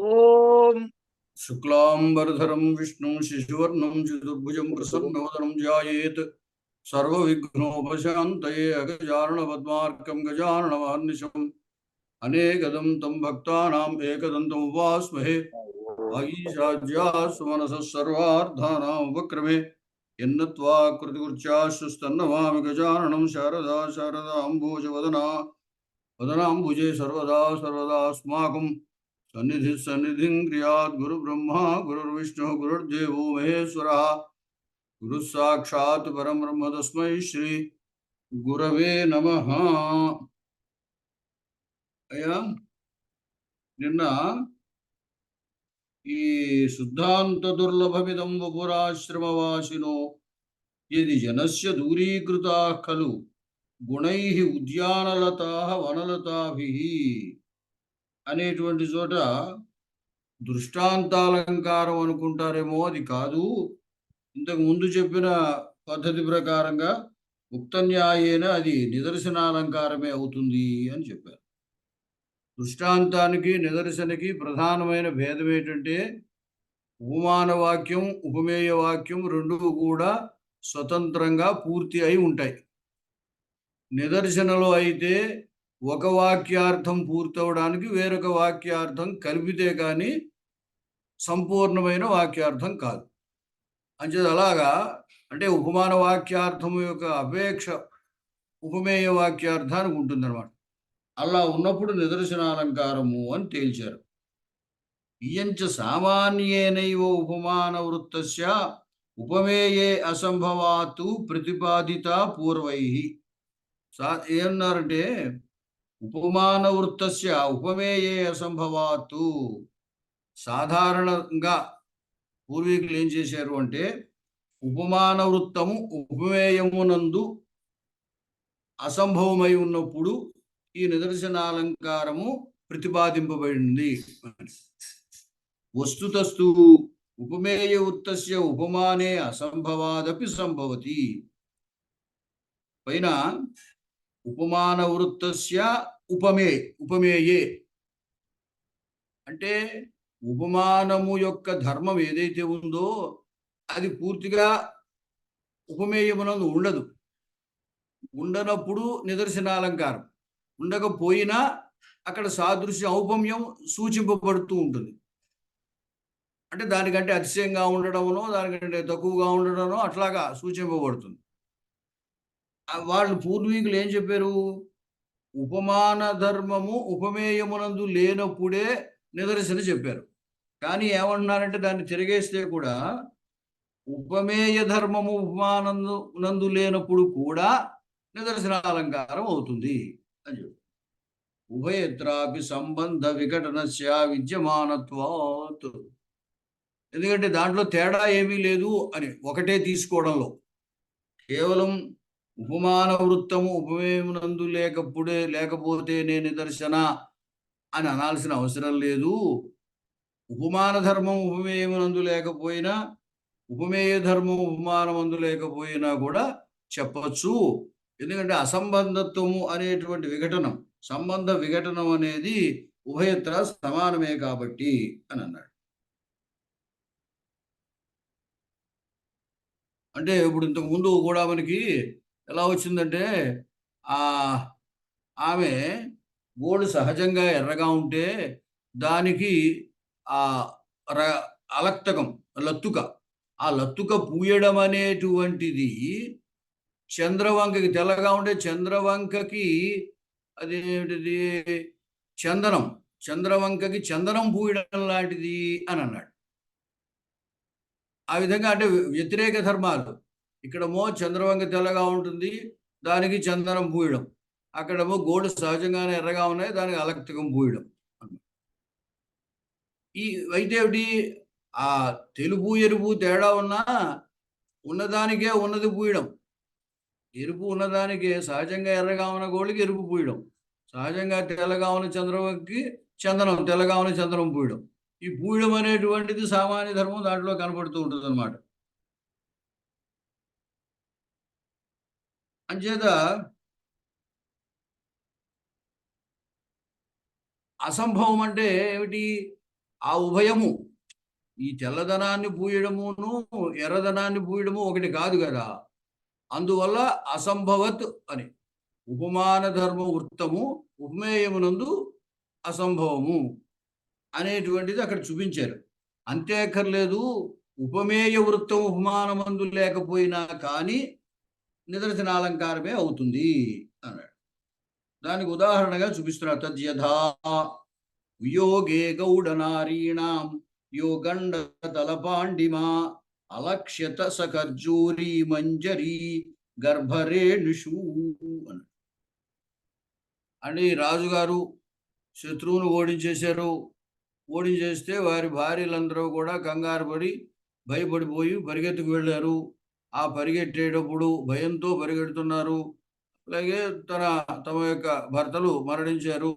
ఓం శుక్లాంబరధరం విష్ణుం శశివర్ణం చతుర్భుజం ప్రసన్నవదనం ధ్యాయేత్ సర్వవిఘ్నోపశాంతయే అగజానన పద్మార్కం గజాననమహర్నిశం అనేకదం తం భక్తానాం ఏకదంతం ఉపాస్మహే ఆగీషాజ్యాస్సు సర్వార్థానాం ఉపక్రమే ఎన్నత్వా కృతికృత్యాశ్రుస్తన్నమామి గజాననం శారదా శారదాంబోజవదనా వదనాంబుజే సర్వదా సర్వదాస్మాకం సన్నిధిం క్రియాత్ గురు బ్రహ్మ గురుర్విష్ణు గురుర్దేవో మహేశ్వర గురు సాక్షాత్ పరబ్రహ్మ తస్మై శ్రీ గురవే నమః. అయ్యా, నిన్న ఈ శుద్ధాంత దుర్లభమిదం వపురాశ్రమవాసినో యది జనస్య దూరీకృతా ఖలు గుణై ఉద్యానలతా వనలతాభి అనేటువంటి చోట దృష్టాంతాలంకారం అనుకుంటారేమో, అది కాదు. ఇంతకు ముందు చెప్పిన పద్ధతి ప్రకారంగా ఉక్త న్యాయేన అది నిదర్శనాలంకారమే అవుతుంది అని చెప్పారు. దృష్టాంతానికి నిదర్శనకి ప్రధానమైన భేదం ఏంటంటే ఉపమాన వాక్యం ఉపమేయ వాక్యం రెండు కూడా స్వతంత్రంగా పూర్తి అయి ఉంటాయి. నిదర్శనలో అయితే ఒక వాక్యార్థం పూర్తవడానికి వేరొక వాక్యార్థం కలిపితే కానీ సంపూర్ణమైన వాక్యార్థం కాదు. అంచేది అలాగా, అంటే ఉపమాన వాక్యార్థం యొక్క అపేక్ష ఉపమేయ వాక్యార్థానికి ఉంటుందన్నమాట. అలా ఉన్నప్పుడు నిదర్శనాలంకారము అని తేల్చారు. ఇయంచ సామాన్యేనైవ ఉపమాన వృత్తస్య ఉపమేయే అసంభవాతు ప్రతిపాదిత పూర్వై. ఏమన్నారంటే ఉపమాన వృత్తస్య ఉపమేయే అసంభవాతు. సాధారణంగా పూర్వీకులు ఏం చేశారు అంటే ఉపమాన వృత్తము ఉపమేయమునందు అసంభవమై ఉన్నప్పుడు ఈ నిదర్శనాలంకారము ప్రతిపాదింపబడింది. వస్తుతస్తు ఉపమేయ వృత్తస్య ఉపమానే అసంభవాదపి సంభవతి. పైన ఉపమాన వృత్తస్య ఉపమేయే అంటే ఉపమానము యొక్క ధర్మం ఏదైతే ఉందో అది పూర్తిగా ఉపమేయమునందు ఉండదు. ఉండనప్పుడు నిదర్శనాలంకారం, ఉండకపోయినా అక్కడ సాదృశ్య ఔపమ్యం సూచింపబడుతూ ఉంటుంది. అంటే దానికంటే అతిశయంగా ఉండడమనో దానికంటే తక్కువగా ఉండడమో అట్లాగా సూచింపబడుతుంది. వాళ్ళు పూర్వీకులు ఏం చెప్పారు? ఉపమాన ధర్మము ఉపమేయమునందు లేనప్పుడే నిదర్శన చెప్పారు. కానీ ఏమన్నారంటే దాన్ని తిరిగేస్తే కూడా ఉపమేయ ధర్మము ఉపమానందు లేనప్పుడు కూడా నిదర్శనాలంకారం అవుతుంది అని చెప్పి ఉభయత్రాపి సంబంధ విఘటనస్య విద్యమానత్వాత్. ఎందుకంటే దాంట్లో తేడా ఏమీ లేదు అని ఒకటే తీసుకోవడంలో కేవలం ఉపమాన వృత్తము ఉపమేయమునందు లేకపోతే నేను నిదర్శన అని అనాల్సిన అవసరం లేదు. ఉపమాన ధర్మం ఉపమేయమునందు లేకపోయినా ఉపమేయ ధర్మం ఉపమానమందు లేకపోయినా కూడా చెప్పచ్చు. ఎందుకంటే అసంబంధత్వము అనేటువంటి విఘటనం, సంబంధ విఘటనం అనేది ఉభయత్ర సమానమే కాబట్టి అని అన్నాడు. అంటే ఇప్పుడు ఇంతకు ముందు కూడా మనకి ఎలా వచ్చిందంటే ఆమె గోడు సహజంగా ఎర్రగా ఉంటే దానికి ఆ అలక్తకం లత్తుక, ఆ లత్తుక పూయడం అనేటువంటిది చంద్రవంకకి తెల్లగా ఉంటే చంద్రవంకకి అదేమిటిది చందనం, చంద్రవంకకి చందనం పూయడం లాంటిది అని అన్నాడు. ఆ విధంగా అంటే వ్యతిరేక ధర్మాలు. ఇక్కడమో చంద్రవంక తెల్లగా ఉంటుంది, దానికి చందనం పూయడం. అక్కడేమో గోడు సహజంగానే ఎర్రగా ఉన్నాయి, దానికి అలక్తకం పూయడం. ఈ అయితే ఏమిటి, ఆ తెలుపు ఎరుపు తేడా ఉన్నా ఉన్నదానికే ఉన్నది పూయడం. ఎరుపు ఉన్నదానికే సహజంగా ఎర్రగా ఉన్న గోళ్ళకి ఎరుపు పూయడం, సహజంగా తెల్లగా ఉన్న చంద్రవంకి చందనం, తెల్లగా ఉన్న చందనం పూయడం. ఈ పూయడం అనేటువంటిది సామాన్య ధర్మం దాంట్లో కనపడుతూ ఉంటుంది అన్నమాట. అంచేత అసంభవం అంటే ఏమిటి? ఆ ఉభయము, ఈ తెల్లదనాన్ని పూయడమును ఎర్రదనాన్ని పూయడము ఒకటి కాదు కదా. అందువల్ల అసంభవత్ అని ఉపమాన ధర్మ వృత్తము ఉపమేయమునందు అసంభవము అనేటువంటిది అక్కడ చూపించారు. అంతే అక్కర్లేదు, ఉపమేయ వృత్తం ఉపమానమందు లేకపోయినా కానీ నిదర్శనాలంకారమే అవుతుంది అన్నాడు. దానికి ఉదాహరణగా చూపిస్తున్నారు. తద్యథా వియోగే గౌడనారీణాం యోగండ తలపాండిమా అలక్ష్యత సకర్జూరి మంజరి గర్భరేణుషు అన్నాడు. అని రాజుగారు శత్రువును ఓడించేశారు. ఓడించేస్తే వారి భార్యలందరూ కూడా కంగారు పడి భయపడిపోయి పరిగెత్తుకు వెళ్ళారు. ఆ పరిగెట్టేటప్పుడు భయంతో పరిగెడుతున్నారు. అలాగే తమ యొక్క భర్తలు మరణించారు.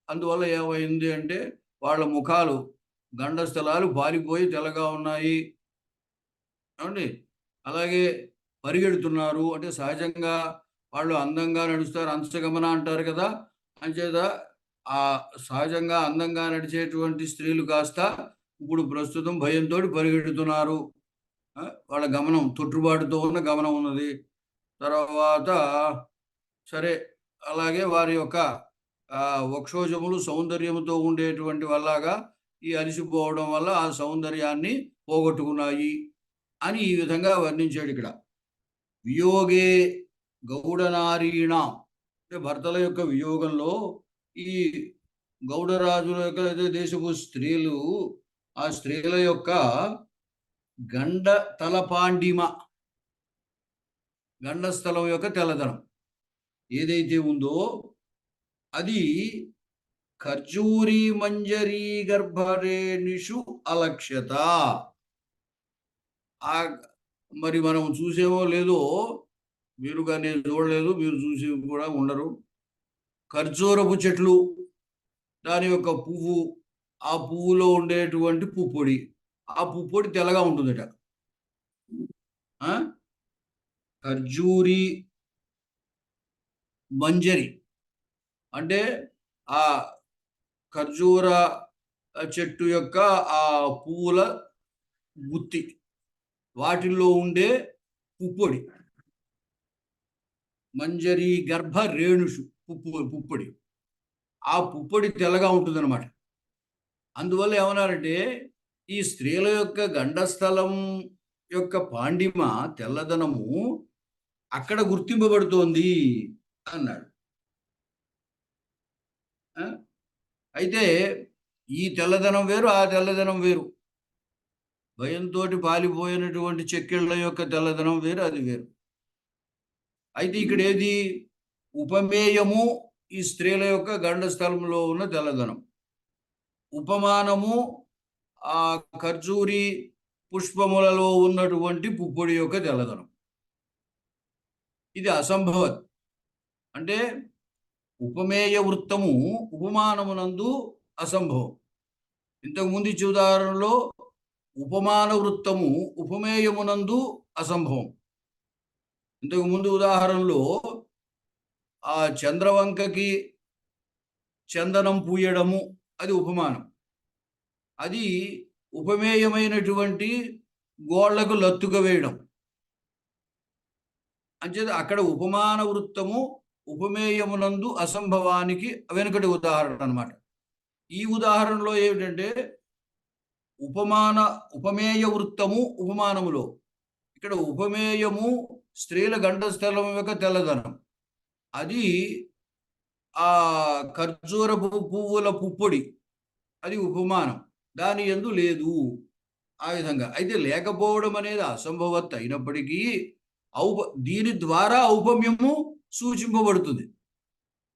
అందువల్ల ఏమైంది అంటే వాళ్ళ ముఖాలు గండస్థలాలు పారిపోయి తెల్లగా ఉన్నాయి ఏమండి. అలాగే పరిగెడుతున్నారు, అంటే సహజంగా వాళ్ళు అందంగా నడుస్తారు, అంశగమన అంటారు కదా. అంచేత ఆ సహజంగా అందంగా నడిచేటువంటి స్త్రీలు కాస్త ఇప్పుడు ప్రస్తుతం భయంతో పరిగెడుతున్నారు. వాళ్ళ గమనం తొట్టుబాటుతో ఉన్న గమనం ఉన్నది. తర్వాత సరే, అలాగే వారి యొక్క వక్షోజములు సౌందర్యముతో ఉండేటువంటి వల్లగా ఈ అలిసిపోవడం వల్ల ఆ సౌందర్యాన్ని పోగొట్టుకున్నాయి అని ఈ విధంగా వర్ణించాడు ఇక్కడ. వియోగే గౌడనారీణ, అంటే భర్తల యొక్క వియోగంలో ఈ గౌడరాజుల యొక్క దేశపు స్త్రీలు, ఆ స్త్రీల యొక్క గండ తలపాండిమ, గండస్థలం యొక్క తెల్లదనం ఏదైతే ఉందో అది ఖర్జూరి మంజరీ గర్భరేణిషు అలక్ష్యత. మరి మనం చూసేమో లేదో, మీరుగా నేను చూడలేదు, మీరు చూసి కూడా ఉండరు. ఖర్జూరపు చెట్లు, దాని యొక్క పువ్వు, ఆ పువ్వులో ఉండేటువంటి పుప్పొడి, ఆ పుప్పొడి తెల్లగా ఉంటుందట. ఖర్జూరి మంజరి అంటే ఆ ఖర్జూర చెట్టు యొక్క ఆ పువ్వుల గుత్తి, వాటిల్లో ఉండే పుప్పొడి. మంజరి గర్భ రేణుషు, పుప్పొడి, ఆ పుప్పొడి తెల్లగా ఉంటుందన్నమాట. అందువల్ల ఏమన్నారంటే ఈ స్త్రీల యొక్క గండస్థలం యొక్క పాండిమ, తెల్లదనము అక్కడ గుర్తింపబడుతోంది అన్నాడు. అయితే ఈ తెల్లదనం వేరు, ఆ తెల్లదనం వేరు. భయంతో పాలిపోయినటువంటి చెక్కిళ్ళ యొక్క తెల్లదనం వేరు, అది వేరు. అయితే ఇక్కడ ఏది ఉపమేయము, ఈ స్త్రీల యొక్క గండస్థలంలో ఉన్న తెల్లదనం. ఉపమానము ఆ ఖర్జూరి పుష్పములలో ఉన్నటువంటి పుప్పొడి యొక్క తెల్లదనం. ఇది అసంభవత్, అంటే ఉపమేయ వృత్తము ఉపమానమునందు అసంభవం. ఇంతకుముందు ఇచ్చే ఉదాహరణలో ఉపమాన వృత్తము ఉపమేయమునందు అసంభవం. ఇంతకు ముందు ఉదాహరణలో ఆ చంద్రవంకకి చందనం పూయడము అది ఉపమానం, అది ఉపమేయమైనటువంటి గోళ్లకు లత్తుక వేయడం. అంచేత అక్కడ ఉపమాన వృత్తము ఉపమేయమునందు అసంభవానికి వెనుకటి ఉదాహరణ అన్నమాట. ఈ ఉదాహరణలో ఏమిటంటే ఉపమేయ వృత్తము ఉపమానములో, ఇక్కడ ఉపమేయము స్త్రీల గండస్థలం యొక్క తెల్లదనం, అది ఆ ఖర్జూర పువ్వుల పుప్పొడి, అది ఉపమానం, దాని యందు లేదు. ఆ విధంగా అయితే లేకపోవడం అనేది అసంభవత్ అయినప్పటికీ దీని ద్వారా ఔపమ్యము సూచింపబడుతుంది.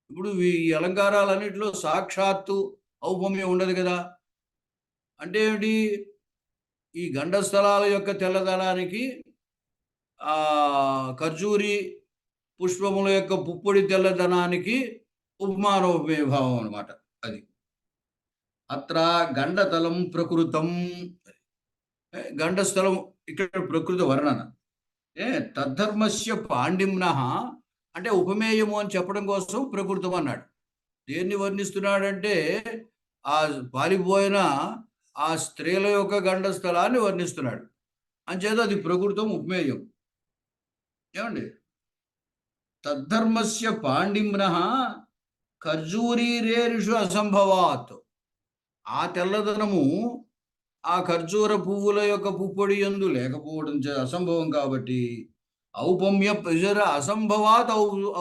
ఇప్పుడు ఈ అలంకారాలన్నింటిలో సాక్షాత్తు ఔపమ్యం ఉండదు కదా. అంటే ఏమిటి, ఈ గండస్థలాల యొక్క తెల్లదనానికి ఖర్జూరి పుష్పముల యొక్క పుప్పొడి తెల్లదనానికి ఉపమానోపమేయభావం అనమాట. అది అత్ర గండతలం ప్రకృతం, గండస్థలం ఇక్కడ ప్రకృతి వర్ణన. తద్ధర్మస్య పాండిమ్న అంటే ఉపమేయము అని చెప్పడం కోసం ప్రకృతం అన్నాడు. దేన్ని వర్ణిస్తున్నాడంటే ఆ పాలిపోయిన ఆ స్త్రీల యొక్క గండస్థలాన్ని వర్ణిస్తున్నాడు. అంచేత అది ప్రకృతం ఉపమేయం. ఏమండి? తద్ధర్మస్య పాండిమ్నః ఖర్జూరీరేషు అసంభవాత్. ఆ తెల్లదనము ఆ ఖర్జూర పువ్వుల యొక్క పుప్పొడి యందు లేకపోవడం అసంభవం కాబట్టి ఔపమ్య ప్రజర అసంభవాత్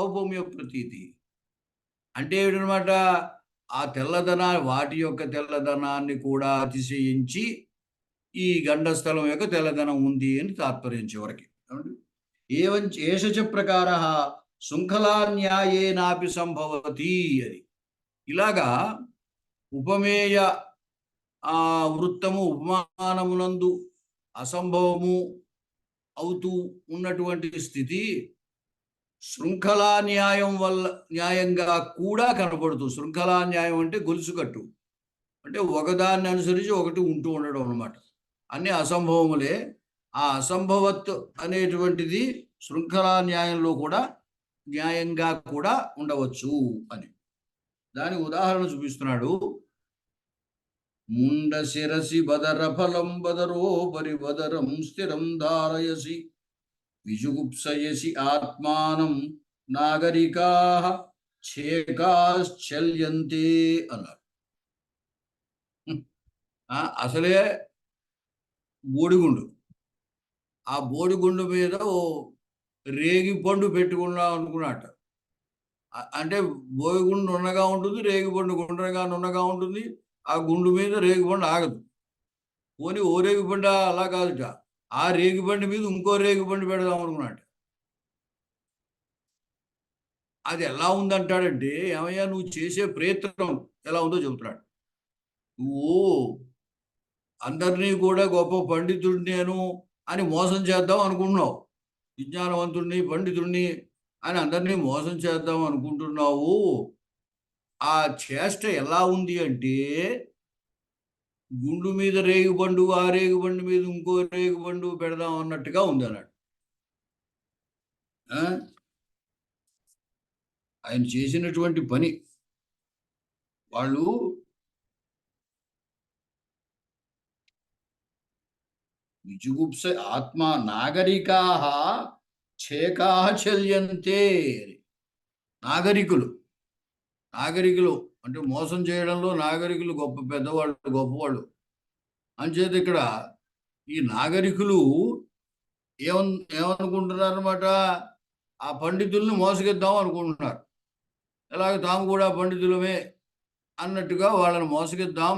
ఔపమ్య ప్రతీతి. అంటే ఏమిటనమాట? ఆ వాటి యొక్క తెల్లదనాన్ని కూడా అతిశయించి ఈ గండస్థలం యొక్క తెల్లదనం ఉంది అని తాత్పర్యం చివరికి. ఏష ప్రకార శృంఖలా న్యాయేనాపి సంభవతి అని. ఇలాగా ఉపమేయ వృత్తము ఉపమానమునందు అసంభవము అవుతూ ఉన్నటువంటి స్థితి శృంఖలా న్యాయం వల్ల న్యాయంగా కూడా కనపడుతూ. శృంఖలా న్యాయం అంటే గొలుసుకట్టు, అంటే ఒకదాన్ని అనుసరించి ఒకటి ఉంటూ ఉండడం అన్నమాట. అన్ని అసంభవములే. ఆ అసంభవత్ అనేటువంటిది శృంఖలా న్యాయంలో కూడా న్యాయంగా కూడా ఉండవచ్చు అని దానికి ఉదాహరణ చూపిస్తున్నాడు. ముండ శిరసి బదర ఫలం బదరో పరిబదరం స్థిరం ధారయసి విజుగుప్సయసి ఆత్మానం నాగరికా ఛేకాశ్చల్యంతే అన్నారు. అసలే బోడిగుండు. ఆ బోడిగుండు మీద ఓ రేగి పండు పెట్టుకున్నాం అనుకున్నట్ట. అంటే బోడిగుండు నున్నగా ఉంటుంది, రేగిపండు గుండ్రగా నున్నగా ఉంటుంది. ఆ గుండు మీద రేగిపండు ఆగదు. పోనీ ఓ రేగిపండు అలా కాదుట, ఆ రేగిపండు మీద ఇంకో రేగిపండు పెడదాం అనుకున్నట్ట. అది ఎలా ఉందంటాడంటే, ఏమయ్యా నువ్వు చేసే ప్రయత్నం ఎలా ఉందో చెబుతున్నాడు. నువ్వు అందరినీ కూడా గొప్ప పండితుడిని అని మోసం చేద్దాం అనుకుంటున్నావు. విజ్ఞానవంతుడిని, పండితుడిని అని అందరినీ మోసం చేద్దాం అనుకుంటున్నావు. ఆ చేష్ట ఎలా ఉంది అంటే, గుండు మీద రేగిపండు, ఆ రేగిపండు మీద ఇంకో రేగిపండు పెడదాం అన్నట్టుగా ఉంది అన్నాడు. ఆయన చేసినటువంటి పని. వాళ్ళు విజుగుప్స ఆత్మ నాగరికా ఛేకా చల్యంతే. నాగరికులు అంటే మోసం చేయడంలో నాగరికులు గొప్ప పెద్దవాళ్ళు, గొప్పవాళ్ళు. అంచేత ఇక్కడ ఈ నాగరికులు ఏమనుకుంటున్నారు అనమాట? ఆ పండితుల్ని మోసగిద్దాం అనుకుంటున్నారు. ఎలాగ తాము కూడా పండితులమే అన్నట్టుగా వాళ్ళని మోసగిద్దాం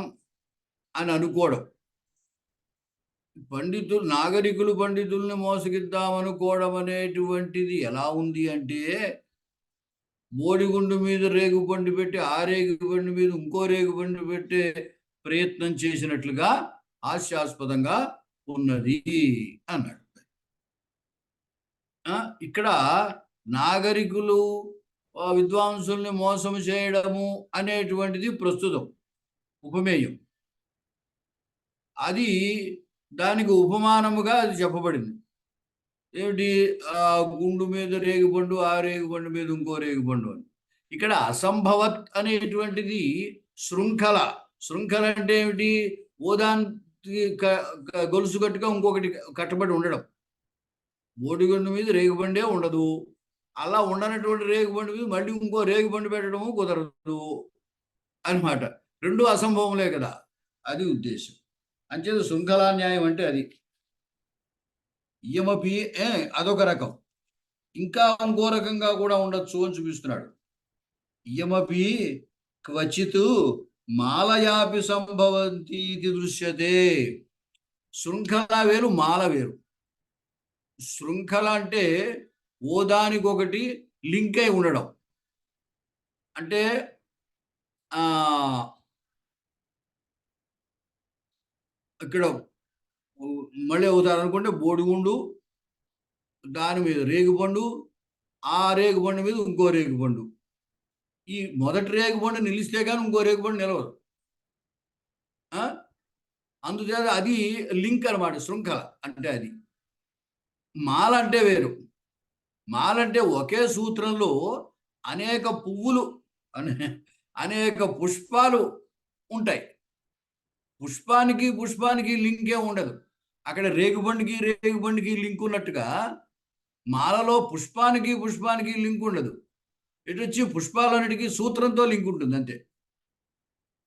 అని అనుకోవడం. నాగరికులు పండితుల్ని మోసగిద్దాం అనుకోవడం అనేటువంటిది ఎలా ఉంది అంటే, బోడిగుండు మీద రేగుపండు పెట్టి ఆ రేగుపండు మీద ఇంకో రేగుపండు పెట్టే ప్రయత్నం చేసినట్లుగా హాస్యాస్పదంగా ఉన్నది అన్నాడు. ఇక్కడ నాగరికులు విద్వాంసుల్ని మోసం చేయడము అనేటువంటిది ప్రస్తుతం ఉపమేయం. అది దానికి ఉపమానముగా అది చెప్పబడింది. ఏమిటి? ఆ గుండు మీద రేగిపండు, ఆ రేగిపండు మీద ఇంకో రేగిపండు అని. ఇక్కడ అసంభవత్ అనేటువంటిది శృంఖల. శృంఖల అంటే ఏమిటి? ఓదానికి గొలుసు కట్టుగా ఇంకొకటి కట్టబడి ఉండడం. బోడిగుండు మీద రేగిపండే ఉండదు. అలా ఉండనటువంటి రేగిపండు మీద మళ్ళీ ఇంకో రేగిపండు పెట్టడము కుదరదు అనమాట. రెండు అసంభవములే కదా, అది ఉద్దేశం. అంచేత శృంఖలా న్యాయం అంటే అది. ఇయమపి అదొక రకం. ఇంకా ఇంకో రకంగా కూడా ఉండొచ్చు అని చూపిస్తున్నాడు. ఇయమపి క్వచిత్ మాలయాపి సంభవంతి దృశ్యతే. శృంఖల వేరు, మాల వేరు. శృంఖల అంటే ఓదానికొకటి లింక్ అయి ఉండడం. అంటే ఇక్కడ మళ్ళీ అవుతారు అనుకుంటే, బోడిగుండు, దాని మీద రేగిపండు, ఆ రేగిపండు మీద ఇంకో రేగిపండు. ఈ మొదటి రేగిపండు నిలిస్తే కానీ ఇంకో రేగిపండు నిలవదు. అందుచేత అది లింక్ అనమాట. శృంఖల అంటే అది. మాల అంటే వేరు. మాల అంటే ఒకే సూత్రంలో అనేక పువ్వులు, అనేక పుష్పాలు ఉంటాయి. పుష్పానికి పుష్పానికి లింకే ఉండదు. అక్కడ రేగుబండికి లింక్ ఉన్నట్టుగా మాలలో పుష్పానికి పుష్పానికి లింక్ ఉండదు. ఇటు వచ్చి పుష్పాలన్నిటికీ సూత్రంతో లింక్ ఉంటుంది అంతే.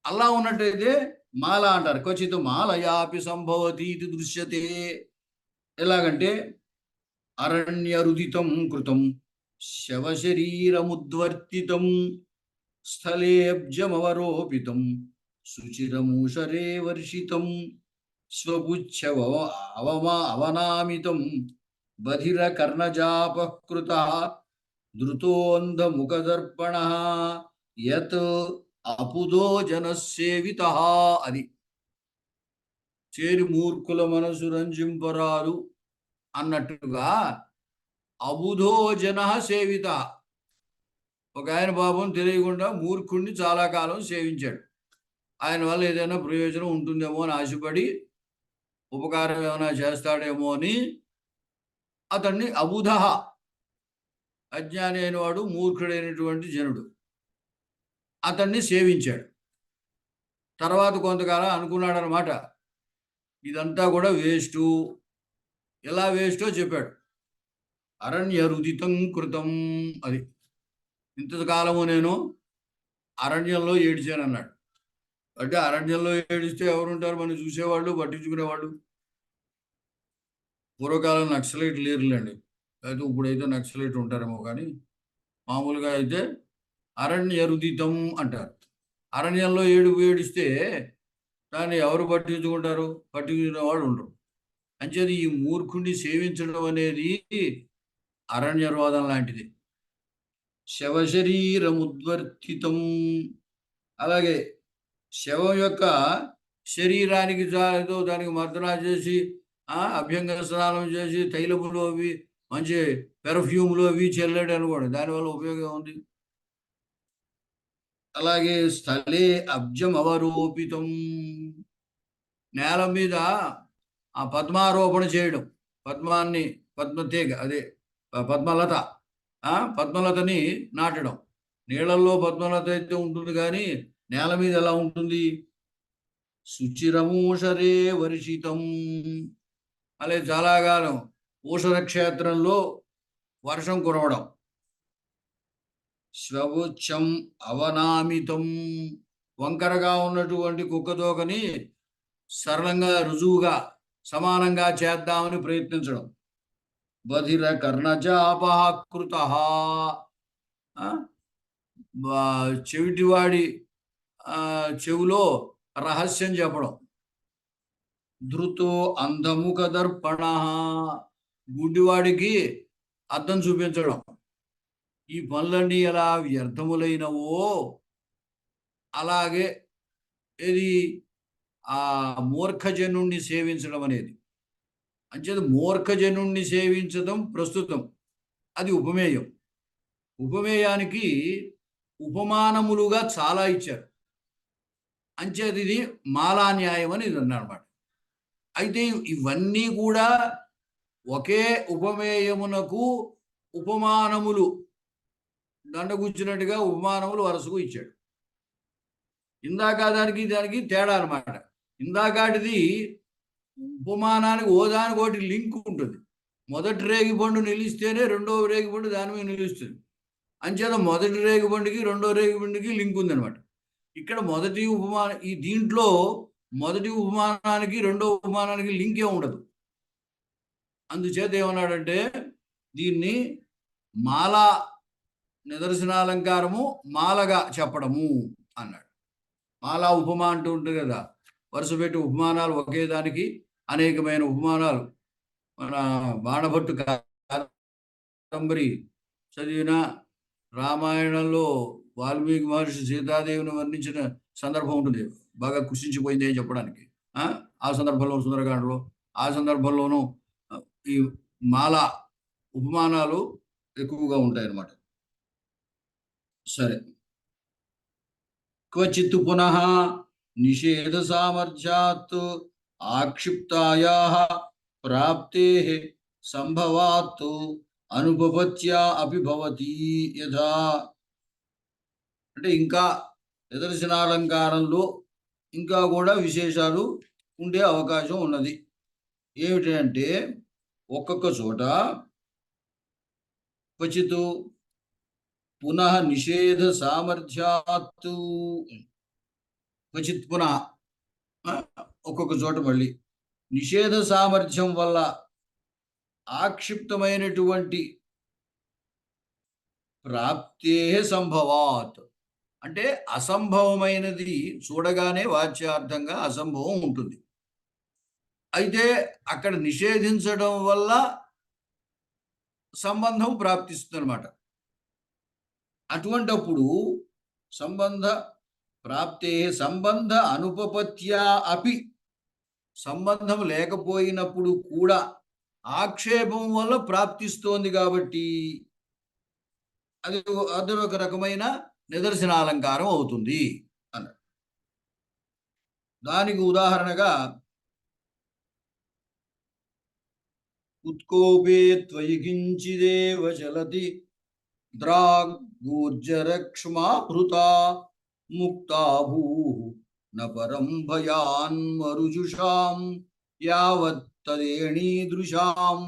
అలా ఉన్నట్టయితే మాల అంటారు. క్వచిత్ మాలయాపి సంభవతి ఇది దృశ్యతే. ఎలాగంటే అరణ్యరుదితం కృతం శవశరీరముద్వర్తితం స్థలేబ్జమవరోపితం శుచిరమూషరే వర్షితం స్వపుచ్చవ అవనామితం బధిర కర్ణజాపకృత ధృతోంధముఖదర్పణ యత్ అపుదో జనసేవిత. అది చేరి మూర్ఖుల మనసు రంజింపరాదు అన్నట్టుగా అబుధో జన సేవిత. ఒక ఆయన పాపం తెలియకుండా మూర్ఖుణ్ణి చాలా కాలం సేవించాడు. ఆయన వల్ల ఏదైనా ప్రయోజనం ఉంటుందేమో అని ఆశపడి ఉపకారం ఏమైనా చేస్తాడేమో అని అతన్ని అబుధ, అజ్ఞాని అయిన వాడు, మూర్ఖుడైనటువంటి జనుడు అతన్ని సేవించాడు. తర్వాత కొంతకాలం అనుకున్నాడు అనమాట, ఇదంతా కూడా వేస్టు. ఎలా వేస్టో చెప్పాడు. అరణ్యరుదితం కృతం. అది ఇంతకాలము నేను అరణ్యంలో ఏడిచాను అన్నాడు. అంటే అరణ్యంలో ఏడిస్తే ఎవరుంటారు? మనం చూసేవాళ్ళు, పట్టించుకునేవాళ్ళు. పూర్వకాలం నక్సలైట్ లేరులేండి, అయితే ఇప్పుడైతే నక్సలైట్ ఉంటారేమో, కానీ మామూలుగా అయితే అరణ్యరుదితం అంటారు. అరణ్యంలో ఏడిస్తే దాన్ని ఎవరు పట్టించుకుంటారు? పట్టించుకునే వాళ్ళు ఉండరు. అంచేది ఈ మూర్ఖుడిని సేవించడం అనేది అరణ్యరోధం లాంటిది. శవశరీరముద్వర్తితం. అలాగే శవం యొక్క శరీరానికి దానికి మర్దన చేసి అభ్యంగ స్నానం చేసి తైలములు అవి మంచి పెర్ఫ్యూములు అవి చల్లాడు అనుకోండి, దానివల్ల ఉపయోగం ఉంది. అలాగే స్థలే అబ్జం అవరోపితం. నేల మీద ఆ పద్మారోపణ చేయడం, పద్మతీగ, అదే పద్మలత, పద్మలతని నాటడం. నీళ్ళల్లో పద్మలత అయితే ఉంటుంది, కానీ నేల మీద ఎలా ఉంటుంది? శుచిరమూషరే వర్షితం. అలాగే చాలా కాలం ఊషర క్షేత్రంలో వర్షం కురవడం. శ్వవుచ్చం అవనామితం. వంకరగా ఉన్నటువంటి కుక్కతోకని సరళంగా, రుజువుగా, సమానంగా చేద్దామని ప్రయత్నించడం. బధిర కర్ణజాపకృత. చెవిటివాడి చెవులో రహస్యం చెప్పడం. ధృతో అంధముఖ దర్పణ. గుడ్డివాడికి అద్దం చూపించడం. ఈ పనులన్నీ ఎలా వ్యర్థములైనవో అలాగే ఇది ఆ మూర్ఖజనుణ్ణి సేవించడం అనేది. అంచేది మూర్ఖజనుణ్ణి సేవించడం ప్రస్తుతం, అది ఉపమేయం. ఉపమేయానికి ఉపమానములుగా చాలా ఇచ్చారు. అంచేది ఇది మాలా న్యాయం అని ఇది అన్నమాట. అయితే ఇవన్నీ కూడా ఒకే ఉపమేయమునకు ఉపమానములు దండగుచ్చినట్టుగా ఉపమానములు వరుసకు ఇచ్చాడు. ఇందాక దానికి తేడా అనమాట. ఇందాకాటిది ఉపమానానికి ఓదానికి ఒకటి లింక్ ఉంటుంది. మొదటి రేగిపండు నిలిస్తేనే రెండవ రేగిపండు దాని మీద నిలుస్తుంది. అంచేత మొదటి రేగిపండుకి రెండో రేగిపండుకి లింక్ ఉందనమాట. ఇక్కడ దీంట్లో మొదటి ఉపమానానికి రెండో ఉపమానానికి లింకే ఉండదు. అందుచేత ఏమన్నాడంటే దీన్ని మాలా నిదర్శనాలంకారము మాలగా చెప్పడము అన్నాడు. మాలా ఉపమా అంటూ ఉంటుంది కదా, వరుస పెట్టి ఉపమానాలు, ఒకే దానికి అనేకమైన ఉపమానాలు. మన బాణభట్టు కాదంబరి చదివిన రామాయణంలో వాల్మీకి మహర్షి సీతాదేవిని వర్ణించిన సందర్భం ఉంటుంది, బాగా కృషించిపోయింది అని చెప్పడానికి. ఆ సందర్భంలో సుందరకాండలో, ఆ సందర్భంలోనూ ఈ మాల ఉపమానాలు ఎక్కువగా ఉంటాయన్నమాట. సరే, క్వచిత్ పునః నిషేధ సామర్థ్యాత్ ఆక్షిప్తాయా ప్రాప్తే సంభవాత్ అనుపపత్యా అపి భవతి యథా. అంటే ఇంకా నిదర్శనాలంకారంలో ఇంకా కూడా విశేషాలు ఉండే అవకాశం ఉన్నది. ఏమిటంటే ఒక్కొక్క చోట క్వచిత్ పునః నిషేధ సామర్థ్యాత్తు, క్వచిత్ పునః ఒక్కొక్క చోట మళ్ళీ నిషేధ సామర్థ్యం వల్ల ఆక్షిప్తమైనటువంటి ప్రాప్తే సంభవాత్, అంటే అసంభవమైనది చూడగానే వాచ్యార్థంగా అసంభవం ఉంటుంది. అయితే అక్కడ నిషేధించడం వల్ల సంబంధం ప్రాప్తిస్తుంది అనమాట. అటువంటప్పుడు సంబంధ ప్రాప్తే సంబంధ అనుపపత్యా అపి, సంబంధం లేకపోయినప్పుడు కూడా ఆక్షేపం వల్ల ప్రాప్తిస్తోంది కాబట్టి అది అది ఒక రకమైన నిదర్శనాలంకారం అవుతుంది అన్నాడు. దానికి ఉదాహరణగా ఉత్కోపే త్వయి కించిదేవ చలతి ద్రాగూర్జరక్ష్మాభృతా ముక్తా భూ న పరం భయాన్మరుజుషాం యావత్ తదేణీదృశాం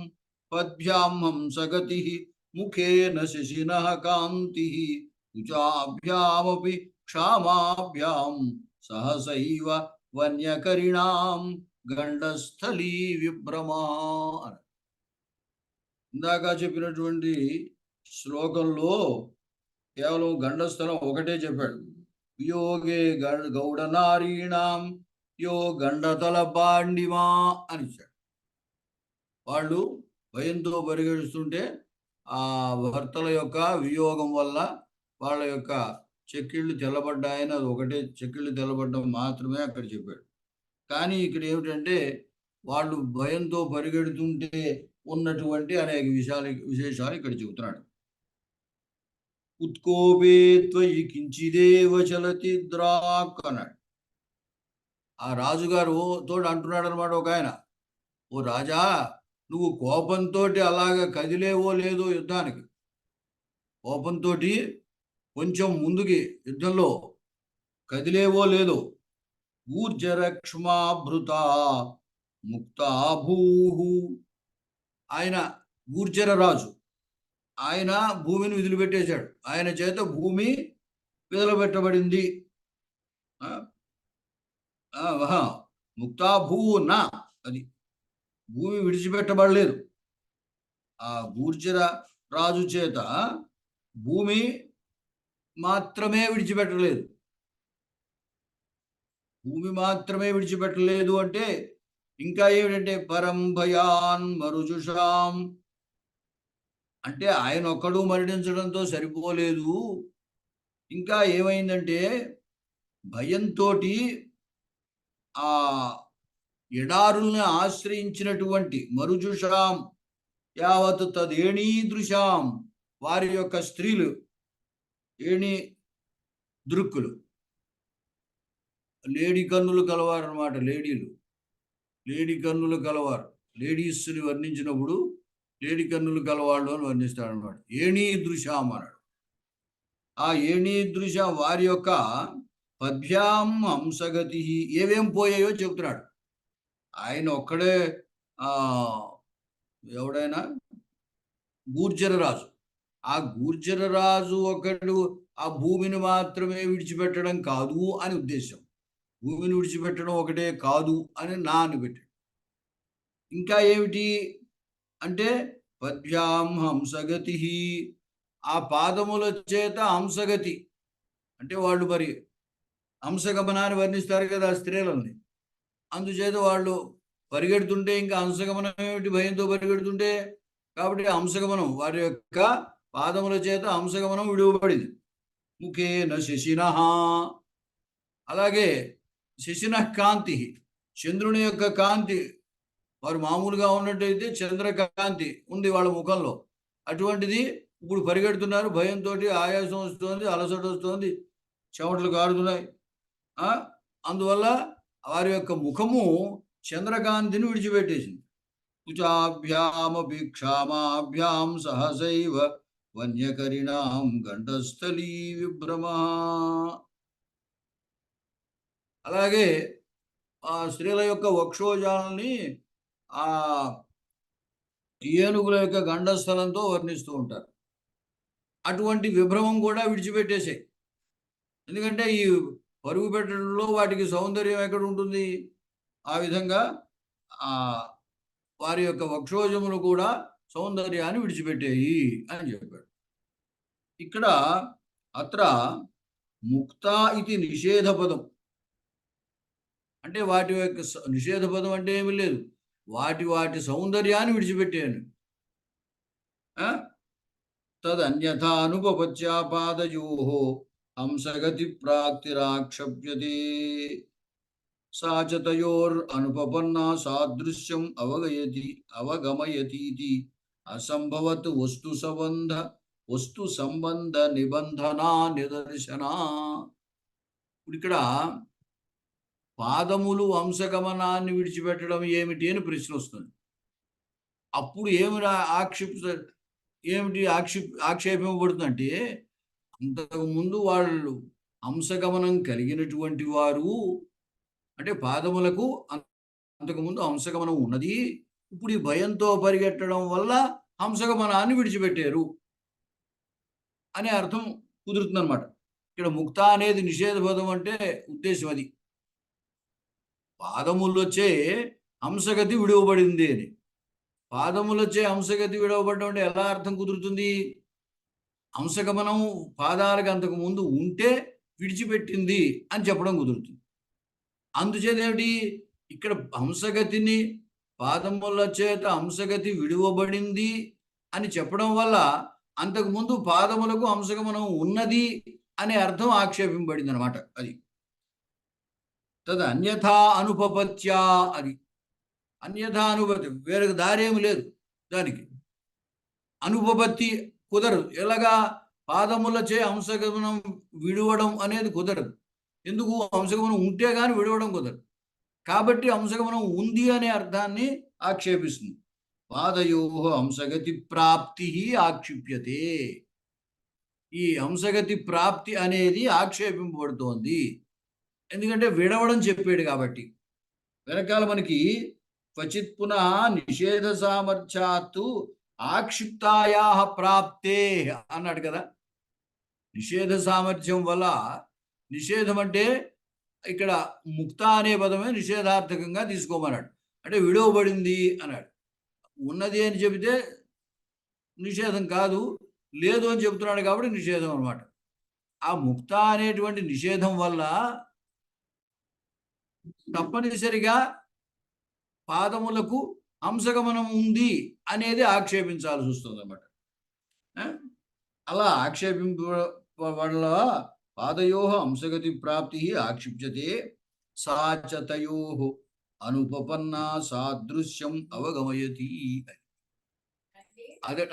పద్భ్యాం హంసగతి ముఖేన శశినః కాంతి కుచాభ్యామపి క్షామాభ్యాం సహసైవ వన్యకరిణాం గండస్థలీ విభ్రమా. ఇందాక చెప్పినటువంటి శ్లోకంలో కేవలం గండస్థలం ఒకటే చెప్పాడు. యోగే గౌడనారీణాం యో గండతల పాండిమా అని ఇచ్చాడు. వాళ్ళు భయంతో పరిగెడుస్తుంటే ఆ భర్తల యొక్క వియోగం వల్ల వాళ్ళ యొక్క చెక్కిళ్ళు తెల్లబడ్డాయని, అది ఒకటే చెక్కిళ్ళు తెల్లబడ్డం మాత్రమే అక్కడ చెప్పాడు. కానీ ఇక్కడ ఏమిటంటే వాళ్ళు భయంతో పరిగెడుతుంటే ఉన్నటువంటి అనేక విశేషాలు ఇక్కడ చెబుతున్నాడు. ఉత్కోపే త్వయి కించిదేవ చలతి ద్రాక్ అన్నాడు. ఆ రాజుగారు తోడు అంటున్నాడు అనమాట ఒక ఆయన, ఓ రాజా, నువ్వు కోపంతో అలాగా కదిలేవో లేదో యుద్ధానికి, కోపంతో కొంచెం ముందుకి యుద్ధంలో కదిలేవో లేదో, గూర్జరక్ష్మాభృత ముక్తాభూ, ఆయన గూర్జర రాజు, ఆయన భూమిని విదిలిపెట్టేశాడు, ఆయన చేత భూమి విదిలిపెట్టబడింది. ముక్తాభూ నా, అది భూమి విడిచిపెట్టబడలేదు. ఆ గూర్జర రాజు చేత భూమి మాత్రమే విడిచిపెట్టలేదు. భూమి మాత్రమే విడిచిపెట్టలేదు అంటే ఇంకా ఏమిటంటే పరం భయాన్ మరుజుషాం, అంటే ఆయన ఒక్కడు మరణించడంతో సరిపోలేదు, ఇంకా ఏమైందంటే భయంతో ఆ ఎడారుల్ని ఆశ్రయించినటువంటి మరుజుషాం యావత్ తదేణీదృశాం, వారి యొక్క స్త్రీలు ఏణి దృక్కులు, లేడీ కన్నులు కలవారు అనమాట. లేడీ కన్నులు కలవారు, లేడీస్ని వర్ణించినప్పుడు లేడీ కన్నులు కలవాళ్ళు అని వర్ణిస్తాడు అనమాట. ఏణీ దృశాం అన్నాడు. ఆ ఏణీ దృశ వారి యొక్క పద్భ్యాం హంసగతి, ఏవేం పోయాయో చెబుతున్నాడు. ఆయన ఒక్కడే ఎవడైనా గూర్జర రాజు, ఆ గూర్జర రాజు ఒకడు ఆ భూమిని మాత్రమే విడిచిపెట్టడం కాదు అని ఉద్దేశం. భూమిని విడిచిపెట్టడం ఒకటే కాదు అని నా అని పెట్టాడు. ఇంకా ఏమిటి అంటే పద్భ్యాం హంసగతి, ఆ పాదముల చేత హంసగతి, అంటే వాళ్ళు మరి హంసగమనాన్ని వర్ణిస్తారు కదా స్త్రీలని, అందుచేత వాళ్ళు పరిగెడుతుంటే ఇంకా హంసగమనం ఏమిటి, భయంతో పరిగెడుతుంటే, కాబట్టి హంసగమనం వారి యొక్క పాదముల చేత హంసగమనం విడువబడింది. ముఖేన శశినః, అలాగే శశినః కాంతి, చంద్రుని యొక్క కాంతి, వారు మామూలుగా ఉన్నట్టయితే చంద్రకాంతి ఉంది వాళ్ళ ముఖంలో, అటువంటిది ఇప్పుడు పరిగెడుతున్నారు, భయంతో ఆయాసం వస్తుంది, అలసట వస్తుంది, చెమటలు కారుతున్నాయి. అందువల్ల వారి యొక్క ముఖము చంద్రకాంతిని విడిచిపెట్టేసింది. కుచాభ్యామపి క్షామాభ్యాం సహసైవ వన్యకరిణాం గండస్థలీ విభ్రమ. అలాగే ఆ స్త్రీల యొక్క వక్షోజాలని ఆ ఏనుగుల యొక్క గండస్థలంతో వర్ణిస్తూ ఉంటారు. అటువంటి విభ్రమం కూడా విడిచిపెట్టేసాయి. ఎందుకంటే ఈ పరుగు పెట్టడంలో వాటికి సౌందర్యం ఎక్కడ ఉంటుంది? ఆ విధంగా ఆ వారి యొక్క వక్షోజములు కూడా సౌందర్యాన్ని విడిచిపెట్టేయి అని చెప్పాడు. ఇక్కడ అత్ర ముక్త ఇది నిషేధ పదం. అంటే వాటి యొక్క నిషేధ పదం అంటే ఏమీ లేదు, వాటి వాటి సౌందర్యాన్ని విడిచిపెట్టాను. తదన్యథానుపపత్యాపాదయోః హంసగతి ప్రాక్తిరాక్షప్యతే సా చ తయోరనుపపన్నా సాదృశ్యం అవగమయతీతి అసంభవత్ వస్తు సంబంధ నిబంధనా నిదర్శనా. ఇప్పుడు ఇక్కడ పాదములు అంశగమనాన్ని విడిచిపెట్టడం ఏమిటి అని ప్రశ్న వస్తుంది. అప్పుడు ఆక్షేపింపబడుతుందంటే అంతకుముందు వాళ్ళు అంశగమనం కలిగినటువంటి వారు, అంటే పాదములకు అంతకుముందు హంసగమనం ఉన్నది, ఇప్పుడు ఈ భయంతో పరిగెట్టడం వల్ల హంసగమనాన్ని విడిచిపెట్టారు అనే అర్థం కుదురుతుందన్నమాట. ఇక్కడ ముక్త అనేది నిషేధ పదం అంటే ఉద్దేశం అది. పాదములొచ్చే హంసగతి విడువబడింది అని. పాదములొచ్చే హంసగతి విడవబడడం అంటే ఎలా అర్థం కుదురుతుంది? హంసగమనం పాదాలకు అంతకు ముందు ఉంటే విడిచిపెట్టింది అని చెప్పడం కుదురుతుంది. అందుచేత ఏమిటి, ఇక్కడ హంసగతిని పాదముల చేత హంసగతి విడువబడింది అని చెప్పడం వల్ల అంతకుముందు పాదములకు హంసగమనం ఉన్నది అనే అర్థం ఆక్షేపింపబడింది అనమాట. అది తద్ అన్యథా అనుపపత్యా, అది అన్యథా అనుపత్తి, వేరే దారేమి లేదు దానికి. అనుపపత్తి కుదరదు. ఎలాగా? పాదములచే హంసగమనం విడవడం అనేది కుదరదు. ఎందుకు? హంసగమనం ఉంటే కానీ విడవడం కుదరదు. కాబట్టి హంసగమనం ఉంది అనే అర్థాన్ని ఆక్షేపిస్తుంది. పాదయో హంసగతి ప్రాప్తి ఆక్షిప్యతే. ఈ హంసగతి ప్రాప్తి అనేది ఆక్షేపింపబడుతోంది. ఎందుకంటే విడవడం చెప్పాడు కాబట్టి. వెనకాల మనకి క్వచిత్ పునః నిషేధ సామర్థ్యాత్తు ఆక్షిప్తాయా ప్రాప్తే అన్నాడు కదా. నిషేధ సామర్థ్యం వల్ల, నిషేధం అంటే ఇక్కడ ముక్త అనే పదమే నిషేధార్థకంగా తీసుకోమన్నాడు. అంటే విడవబడింది అన్నాడు. ఉన్నది అని చెబితే నిషేధం కాదు, లేదు అని చెబుతున్నాడు కాబట్టి నిషేధం అనమాట. ఆ ముక్త అనేటువంటి నిషేధం వల్ల తప్పనిసరిగా పాదములకు హంసగమనం ఉంది అనేది ఆక్షేపించాల్సి వస్తుంది అన్నమాట. అలా ఆక్షేపింపబడల పాదయో హంసగతి ప్రాప్తి ఆక్షిప్యతే సా చ తయోః అనుపపన్నా సాదృశ్యం అవగమయతి. అదే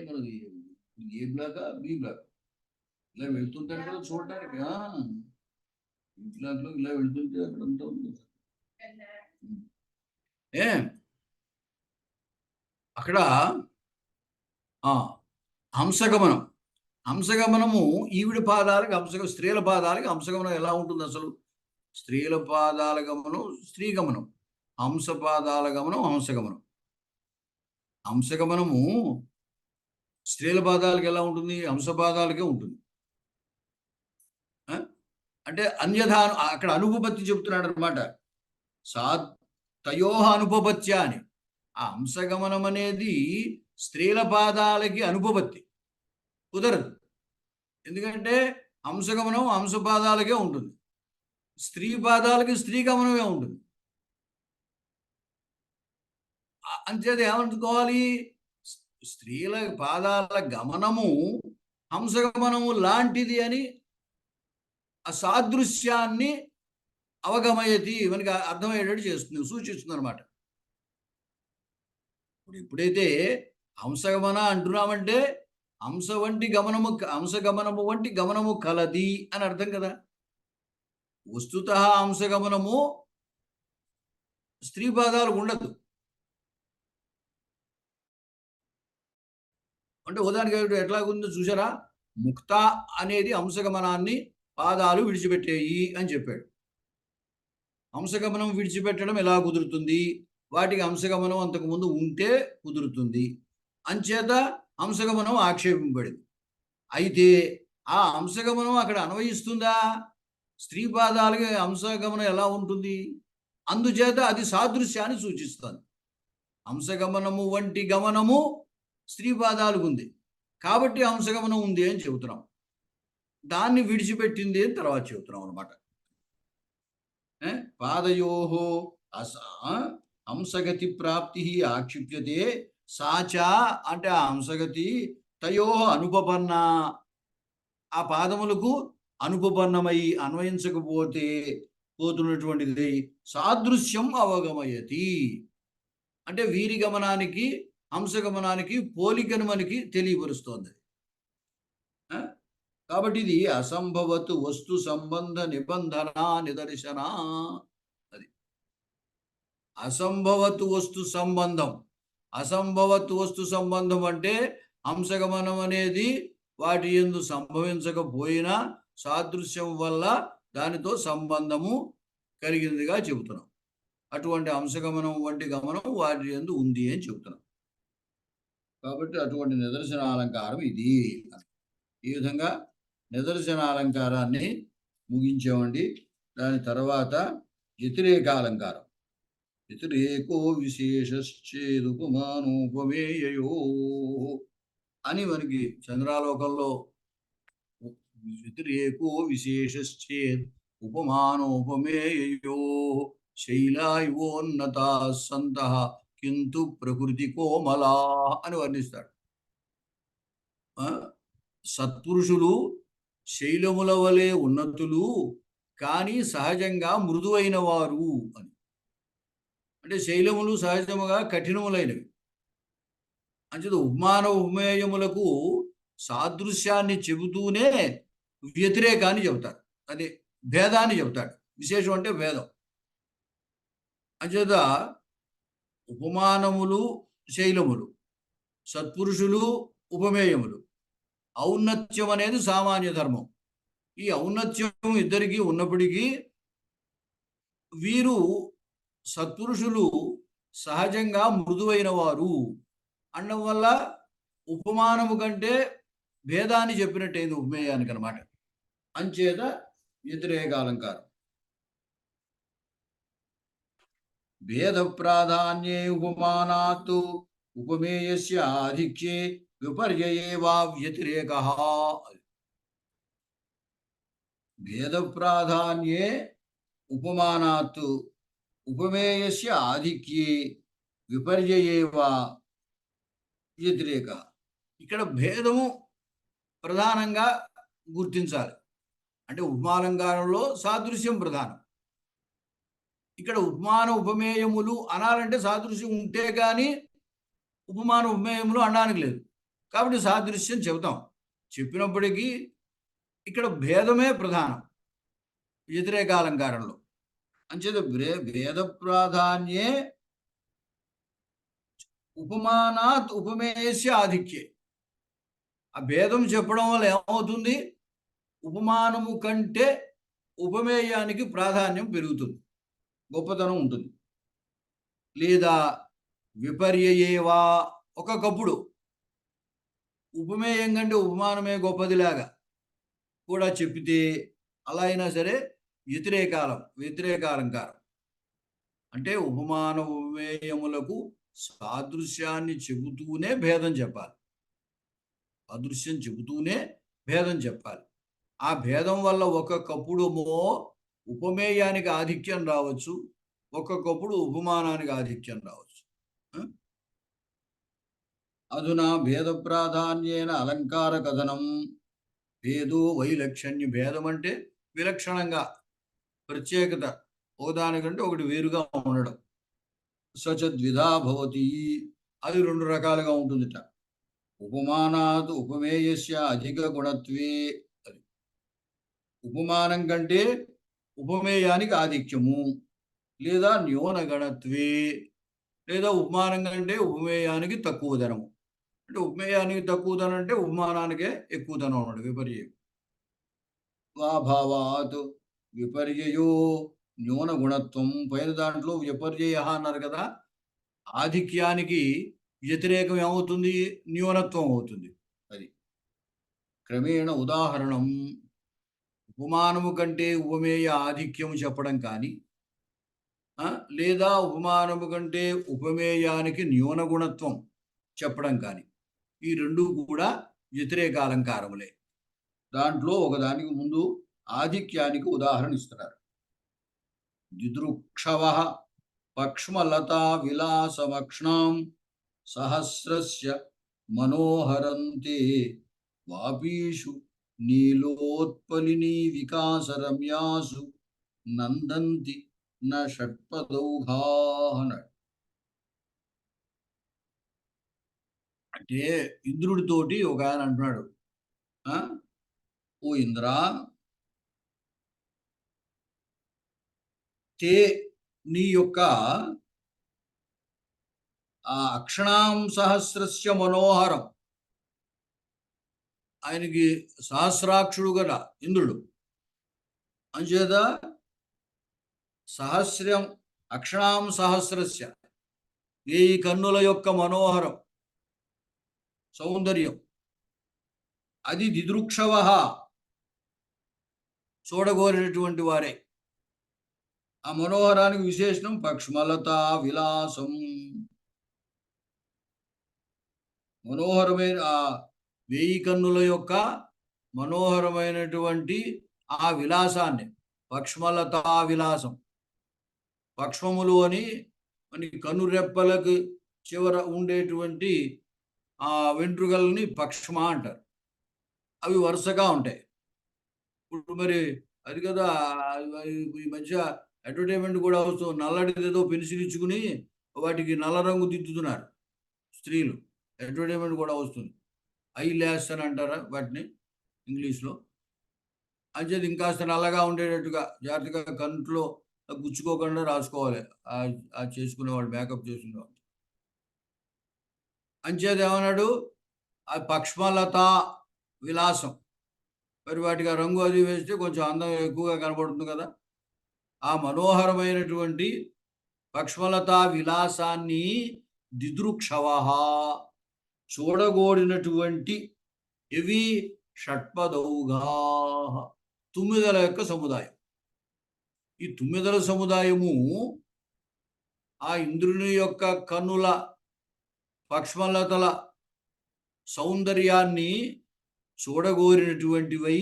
మనది ఏ బ్లాక్ బి బ్లాక్ ఇలా వెళ్తుంటారు కదా చూడటానికి. ఈ బ్లాక్ లో ఇలా వెళ్తుంటే అక్కడ అంతా ఉంది. అక్కడ హంసగమనం, హంసగమనము ఈవిడ పాదాలకు స్త్రీల పాదాలకి హంసగమనం ఎలా ఉంటుంది అసలు? స్త్రీల పాదాల గమనం స్త్రీ గమనం, హంస పాదాల గమనం హంసగమనం. హంసగమనము స్త్రీల పాదాలకు ఎలా ఉంటుంది? హంస పాదాలకే ఉంటుంది. అంటే అన్యథా అక్కడ అనుపపత్తి చెప్తున్నాడు అనమాట. తయోహ అనుపపత్య అని. ఆ హంసగమనం అనేది స్త్రీల పాదాలకి అనుపపత్తి కుదరదు. ఎందుకంటే హంసగమనం హంస పాదాలకే ఉంటుంది, స్త్రీ పాదాలకి స్త్రీ గమనమే ఉంటుంది. అంచేది ఏమనుకోవాలి? స్త్రీల పాదాల గమనము హంసగమనము లాంటిది అని ఆ సాదృశ్యాన్ని అవగమయతి మనకి అర్థమయ్యేటట్టు చేస్తుంది, సూచిస్తుంది అనమాట. ఇప్పుడు ఎప్పుడైతే హంసగమన అంటున్నామంటే హంసగమనము వంటి గమనము కలది అని అర్థం కదా. వస్తుతః హంసగమనము స్త్రీ పాదాలకు ఉండదు. అంటే ఉదాహరణకి ఎట్లాగుందో చూసారా? ముక్త అనేది హంసగమనాన్ని పాదాలు విడిచిపెట్టేయి అని చెప్పాడు. హంసగమనం విడిచిపెట్టడం ఎలా కుదురుతుంది? వాటికి హంసగమనం అంతకుముందు ఉంటే కుదురుతుంది. అంచేత హంసగమనం ఆక్షేపింపబడింది. అయితే ఆ హంసగమనం అక్కడ అన్వయిస్తుందా? స్త్రీ పాదాలకి హంసగమనం ఎలా ఉంటుంది? అందుచేత అది సాదృశ్యాన్ని సూచిస్తుంది. హంసగమనము వంటి గమనము స్త్రీ పాదాలకు ఉంది. కాబట్టి హంసగమనం ఉంది అని చెబుతున్నాం. దాన్ని విడిచిపెట్టింది అని తర్వాత చెబుతున్నాం అనమాట. పాదయోహో హంసగతి ప్రాప్తి ఆక్షిప్యతే సాచా అంటే ఆ హంసగతి తయో అనుపపన్న ఆ పాదములకు అనుపపన్నమై అన్వయించకపోతే పోతున్నటువంటిది సాదృశ్యం అవగమయతి అంటే వీరి గమనానికి హంసగమనానికి పోలికను మనకి తెలియపరుస్తోంది. కాబట్టి ఇది అసంభవత్ వస్తు సంబంధ నిబంధన నిదర్శన. అది అసంభవత్ వస్తు సంబంధం. అసంభవత్ వస్తు సంబంధం అంటే హంసగమనం అనేది వాటి యందు సంభవించకపోయినా సాదృశ్యం వల్ల దానితో సంబంధము కలిగినదిగా చెబుతున్నాం. అటువంటి హంసగమనం వంటి గమనం వాటి యందు ఉంది అని చెబుతున్నాం. కాబట్టి అటువంటి నిదర్శన అలంకారం ఇది. ఈ విధంగా నిదర్శన అలంకారాన్ని ముగించామండి. దాని తర్వాత వ్యతిరేక అలంకారం. వ్యతిరేకో విశేషశ్చేదుపమానోపమేయయో అని మనకి చంద్రాలోకంలో వ్యతిరేకో విశేషశ్చేద్ ఉపమానోపమేయయో శైలా ఇవోన్నతా సంతః కింతు ప్రకృతి కోమలా అని వర్ణిస్తాడు. సత్పురుషులు శైలముల వలె ఉన్నతులు కానీ సహజంగా మృదువైన వారు అని. అంటే శైలములు సహజముగా కఠినములైనవి. అంచేత ఉపమాన ఉపమేయములకు సాదృశ్యాన్ని చెబుతూనే వ్యతిరేకాన్ని చెబుతారు. అది భేదాన్ని చెబుతాడు. విశేషం అంటే భేదం. అంచేత ఉపమానములు శైలములు, సత్పురుషులు ఉపమేయములు, ఔన్నత్యం అనేది సామాన్య ధర్మం. ఈ ఔన్నత్యం ఇద్దరికీ ఉన్నప్పటికీ వీరు సత్పురుషులు సహజంగా మృదువైన వారు అనడం వల్ల ఉపమానము కంటే భేదాన్ని చెప్పినట్టయింది ఉపమేయానికి అనమాట. అంచేత వ్యతిరేక అలంకారం. భేద ప్రాధాన్యే ఉపమానాత్ ఉపమేయస్య ఆధిక్యే విపర్యయే వా వ్యతిరేకః. భేద ప్రాధాన్యే ఉపమానాత్ ఉపమేయస్య ఆధిక్యే విపర్యయే వా వ్యతిరేకః. ఇక్కడ భేదము ప్రధానంగా గుర్తించాలి. అంటే ఉపమాలంకారంలో సాదృశ్యం ప్రధానం. ఇక్కడ ఉపమాన ఉపమేయములు అనాలంటే సాదృశ్యం ఉంటే కానీ ఉపమాన ఉపమేయములు అనడానికి లేదు. కాబట్టి సాదృశ్యం చెబుతాం. చెప్పినప్పటికీ ఇక్కడ భేదమే ప్రధానం వ్యతిరేకాలంకారంలో. అంచేత భేద ప్రాధాన్యే ఉపమానాత్ ఉపమేయస్య ఆధిక్యే. ఆ భేదం చెప్పడం వల్ల ఏమవుతుంది? ఉపమానము కంటే ఉపమేయానికి ప్రాధాన్యం పెరుగుతుంది, గొప్పతనం ఉంటుంది. లేదా విపర్యయేవా, ఒకప్పుడు ఉపమేయం కంటే ఉపమానమే గొప్పదిలాగా కూడా చెప్పితే అలా అయినా సరే వ్యతిరేకాలంకారం. అంటే ఉపమాన ఉపమేయములకు సాదృశ్యాన్ని చెబుతూనే భేదం చెప్పాలి. సాదృశ్యం చెబుతూనే భేదం చెప్పాలి. ఆ భేదం వల్ల ఒక్కొక్కప్పుడు ఉపమేయానికి ఆధిక్యం రావచ్చు, ఒక్కొక్కప్పుడు ఉపమానానికి ఆధిక్యం రావచ్చు. అధునా భేద ప్రాధాన్యేన అలంకార కథనం. భేదో వైలక్షణ్య. భేదం అంటే విలక్షణంగా, ప్రత్యేకత, ఒకదానికంటే ఒకటి వేరుగా ఉండడం. సచద్విధా భవతి. అది రెండు రకాలుగా ఉంటుందిట. ఉపమానాత్ ఉపమేయస్య అధిక గుణత్వే. అది ఉపమానం కంటే ఉపమేయానికి ఆధిక్యము, లేదా న్యూన గణత్వే, లేదా ఉపమానం కంటే ఉపమేయానికి తక్కువ ధనము. అంటే ఉపమేయానికి తక్కువ ధనం అంటే ఉపమానానికే ఎక్కువ ధనం అన్నాడు. విపర్యం. వా భావాత్ విపర్యయో న్యూన గుణత్వం. పైన దాంట్లో విపర్యయ అన్నారు కదా, ఆధిక్యానికి వ్యతిరేకం ఏమవుతుంది? న్యూనత్వం అవుతుంది. అది క్రమేణ ఉదాహరణం, ఉపమానము కంటే ఉపమేయ ఆధిక్యము చెప్పడం కానీ, లేదా ఉపమానము కంటే ఉపమేయానికి న్యూన గుణత్వం చెప్పడం కానీ, ఈ రెండు కూడా వ్యతిరేక అలంకారములే. దాంట్లో ఒకదానికి ముందు ఆధిక్యానికి ఉదాహరణ ఇస్తున్నారు. దిదృక్షవ పక్ష్మలతా విలాసమక్ష్ణాం సహస్రస్య మనోహరంతే వాపీషు నీలోత్పలినీ వికాసరమ్యాసు నందంతి న షట్పదౌఘాన. అంటే ఇంద్రుడితోటి ఒక ఆయన అంటున్నాడు, ఓ ఇంద్ర, తే నీ యొక్క ఆ అక్షణాం సహస్రస్య మనోహరం, ఆయనకి సహస్రాక్షుడు కదా ఇంద్రుడు, అంచేత సహస్రం అక్షణాం సహస్రస్య, ఈ కన్నుల యొక్క మనోహరం సౌందర్యం, అది దిదృక్షవ చూడగోరినటువంటి వారే. ఆ మనోహరానికి విశేషణం పక్ష్మలత విలాసం. మనోహరమైన ఆ 1000 కన్నుల యొక్క మనోహరమైనటువంటి ఆ విలాసాన్ని, పక్ష్మలతా విలాసం, పక్ష్మములు అని మనకి కన్నురెప్పలకు చివర ఉండేటువంటి ఆ వెంట్రుకల్ని పక్ష్మ అంటారు. అవి వరుసగా ఉంటాయి. ఇప్పుడు మరి అది కదా, ఈ మధ్య అడ్వర్టైజ్మెంట్ కూడా వస్తుంది, నల్లటిదేదో పెన్సిల్ ఇచ్చుకుని వాటికి నల్ల రంగు దిద్దుతున్నారు స్త్రీలు. అడ్వర్టైజ్మెంట్ కూడా వస్తుంది. ఐ ల్యాష్ అని అంటారా వాటిని ఇంగ్లీష్లో. అంచేది ఇంకాస్త నల్లగా ఉండేటట్టుగా జాగ్రత్తగా కంట్లో గుచ్చుకోకుండా రాసుకోవాలి చేసుకునేవాళ్ళు, మేకప్ చేసుకునేవాళ్ళు. అంచేది ఏమన్నాడు, ఆ పక్ష్మలత విలాసం, మరి వాటికి ఆ రంగు అది వేస్తే కొంచెం అందం ఎక్కువగా కనబడుతుంది కదా. ఆ మనోహరమైనటువంటి పక్ష్మలతా విలాసాన్ని దిదృక్షవ చూడగోడినటువంటి ఇవి షట్పదౌఘా, 9 యొక్క సముదాయం. ఈ 9 సముదాయము ఆ ఇంద్రుని యొక్క కన్నుల పక్ష్మలతల సౌందర్యాన్ని చూడగోరినటువంటివై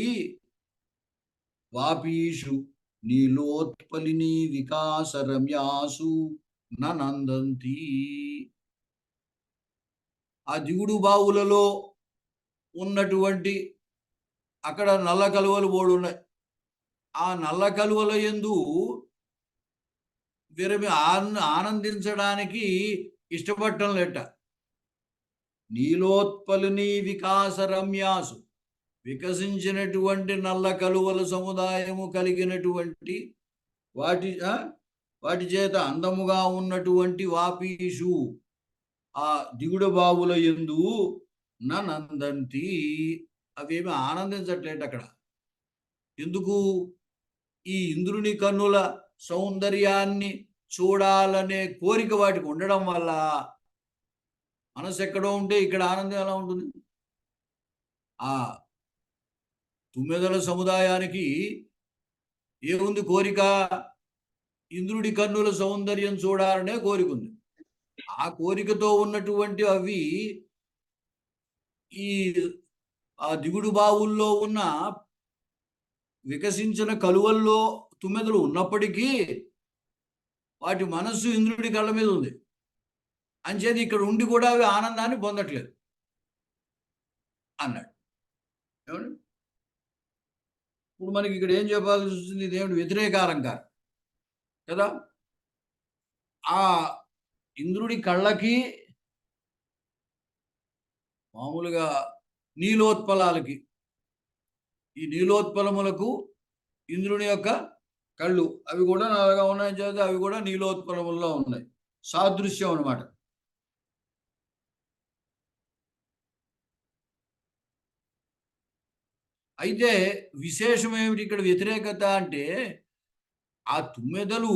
వాపీషు నీలోత్పలిని వికాస రమ్యాసు నందంతి. ఆ దిగుడు బావులలో ఉన్నటువంటి అక్కడ నల్ల కలువలు 3 ఉన్నాయి. ఆ నల్ల కలువల యందు విరమి ఆనందించడానికి ఇష్టపడటం లేట. నీలోత్పలిని వికాస రమ్యాసు, వికసించినటువంటి నల్ల కలువల సముదాయము కలిగినటువంటి వాటి చేత అందముగా ఉన్నటువంటి వాపీషు ఆ దిగుడు బావుల యందు నందంతి, అవేమి ఆనందించట్లేదు అక్కడ. ఎందుకు? ఈ ఇంద్రుని కన్నుల సౌందర్యాన్ని చూడాలనే కోరిక వాటికి ఉండడం వల్ల. మనసు ఎక్కడో ఉంటే ఇక్కడ ఆనందం ఎలా ఉంటుంది? ఆ 9 సముదాయానికి ఏముంది కోరిక? ఇంద్రుడి కన్నుల సౌందర్యం చూడాలనే కోరిక ఉంది. ఆ కోరికతో ఉన్నటువంటి అవి ఈ ఆ దిగుడు బావుల్లో ఉన్న వికసించిన కలువల్లో 9 ఉన్నప్పటికీ వాటి మనస్సు ఇంద్రుడి కళ్ళ మీద ఉంది. అంచేది ఇక్కడ ఉండి కూడా అవి ఆనందాన్ని పొందట్లేదు అన్నాడు. ఏమండి? ఇప్పుడు మనకి ఇక్కడ ఏం చెప్పాల్సి వస్తుంది? దేవుడు వ్యతిరేక అలంకారం కదా. ఆ ఇంద్రుడి కళ్ళకి మామూలుగా నీలోత్పలాలకి, ఈ నీలోత్పలములకు ఇంద్రుని యొక్క కళ్ళు అవి కూడా నల్లగా ఉన్నాయని చేత అవి కూడా నీలోత్పలముల్లో ఉన్నాయి. సాదృశ్యం అన్నమాట. అయితే విశేషం ఏమిటి ఇక్కడ వ్యతిరేకత అంటే, ఆ తుమ్మెదలు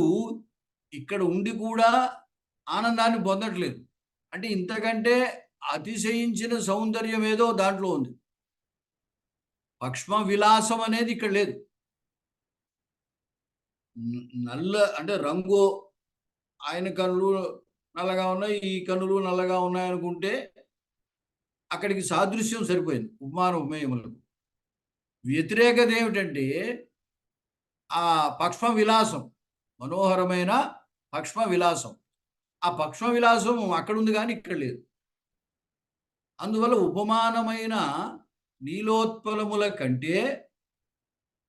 ఇక్కడ ఉండి కూడా ఆనందాన్ని పొందట్లేదు. అంటే ఇంతకంటే అతిశయించిన సౌందర్యం ఏదో దాంట్లో ఉంది. పక్ష్మ విలాసం అనేది ఇక్కడ లేదు. నల్ల అంటే రంగు ఆయన కన్నులు నల్లగా ఉన్నాయి, ఈ కన్నులు నల్లగా ఉన్నాయనుకుంటే అక్కడికి సాదృశ్యం సరిపోయింది ఉపమాన ఉపమేయములకు. వ్యతిరేకత ఏమిటంటే ఆ పక్ష్మ విలాసం, మనోహరమైన పక్ష్మ విలాసం. ఆ పక్ష్మ విలాసం అక్కడుంది కానీ ఇక్కడ లేదు. అందువల్ల ఉపమానమైన నీలోత్పలముల కంటే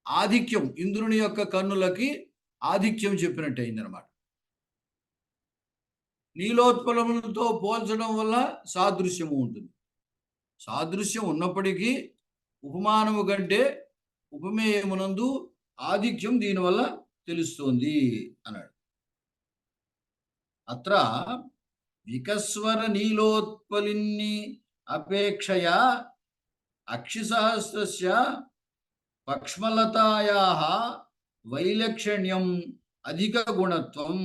ఆధిక్యం, ఇంద్రుని యొక్క కన్నులకి ఆధిక్యం చెప్పినట్టు అయిందనమాట. నీలోత్పలములతో పోల్చడం వల్ల సాదృశ్యము ఉంటుంది. సాదృశ్యం ఉన్నప్పటికీ ఉపమానము కంటే ఉపమేయమునందు ఆధిక్యం దీనివల్ల తెలుస్తోంది అన్నాడు. అత్ర వికస్వర నీలోత్పలిన్ని అపేక్షయా అక్షిసహస్రస్య పక్ష్మలతాయాః వైలక్షణ్యం అధిక గుణత్వం.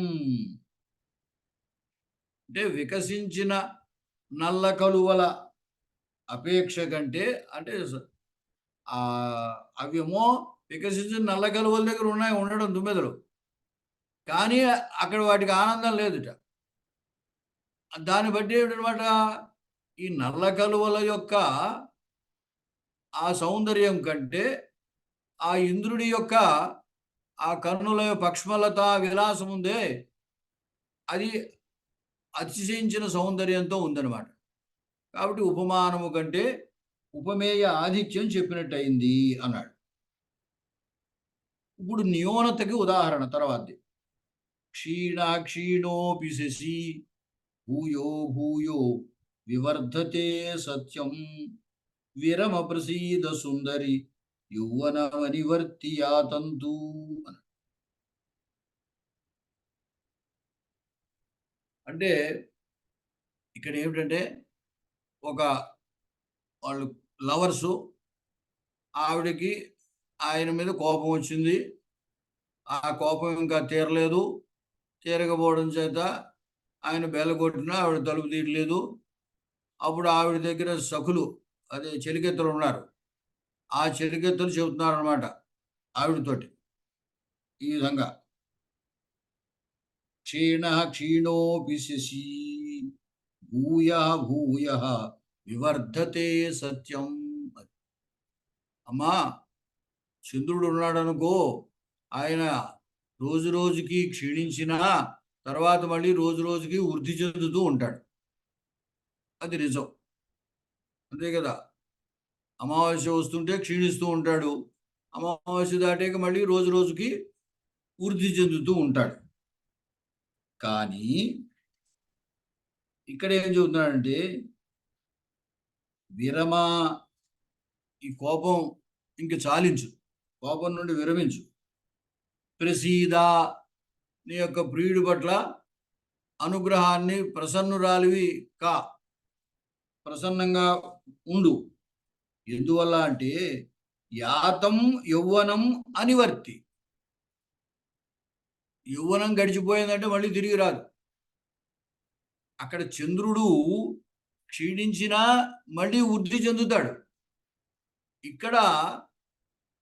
అంటే వికసించిన నల్ల కలువల అపేక్ష కంటే, అంటే అవేమో వికసించిన నల్ల కలువల దగ్గర ఉండడం తుమ్మెదలు, కానీ అక్కడ వాటికి ఆనందం లేదుట. దాన్ని బట్టి ఏమిటనమాట, ఈ నల్ల కలువల యొక్క ఆ సౌందర్యం కంటే ఆ ఇంద్రుడి యొక్క ఆ కన్నుల పక్ష్మలత విలాసం ఉందే, అది అతిశయించిన సౌందర్యంతో ఉందన్నమాట. కాబట్టి ఉపమానము కంటే ఉపమేయ ఆధిక్యం చెప్పినట్టు అయింది అన్నాడు. ఇప్పుడు న్యూనతకి ఉదాహరణ తర్వాతది. క్షీణోపి శశి భూయో భూయో వివర్ధతే సత్యం విరమ ప్రసీద సుందరి యౌవనమనివర్తియాతంతు. అంటే ఇక్కడ ఏమిటంటే, ఒక వాళ్ళు లవర్సు, ఆవిడకి ఆయన మీద కోపం వచ్చింది. ఆ కోపం ఇంకా తీరలేదు. తీరకపోవడం చేత ఆయన బెల్లగొట్టినా ఆవిడ తలుపు తీయలేదు. అప్పుడు ఆవిడ దగ్గర సఖులు, అదే చెలికెత్తలు ఉన్నారు. ఆ చెలికెత్తలు చెబుతున్నారనమాట ఆవిడతోటి ఈ విధంగా. క్షీణోపి శశి భూయ భూయ వివర్ధతే సత్యం. అమ్మా, చంద్రుడు ఉన్నాడనుకో, ఆయన రోజు రోజుకి క్షీణించినా తర్వాత మళ్ళీ రోజు రోజుకి వృద్ధి చెందుతూ ఉంటాడు. అది నిజం, అంతే కదా. అమావాస్య వస్తుంటే క్షీణిస్తూ ఉంటాడు, అమావాస్య దాటాక మళ్ళీ రోజు రోజుకి వృద్ధి చెందుతూ ఉంటాడు. కానీ ఇక్కడ ఏం చెబుతున్నాడంటే, విరమ, ఈ కోపం ఇంక చాలించు, కోపం నుండి విరమించు. ప్రసీద, నీ యొక్క ప్రియుడి పట్ల అనుగ్రహాన్ని ప్రసన్నురాలివి కా, ప్రసన్నంగా ఉండు. ఎందువల్ల అంటే యాతం యౌవనం అనివర్తి. యౌవనం గడిచిపోయిందంటే మళ్ళీ తిరిగి రాదు. అక్కడ చంద్రుడు క్షీణించినా మళ్ళీ వృద్ధి చెందుతాడు. ఇక్కడ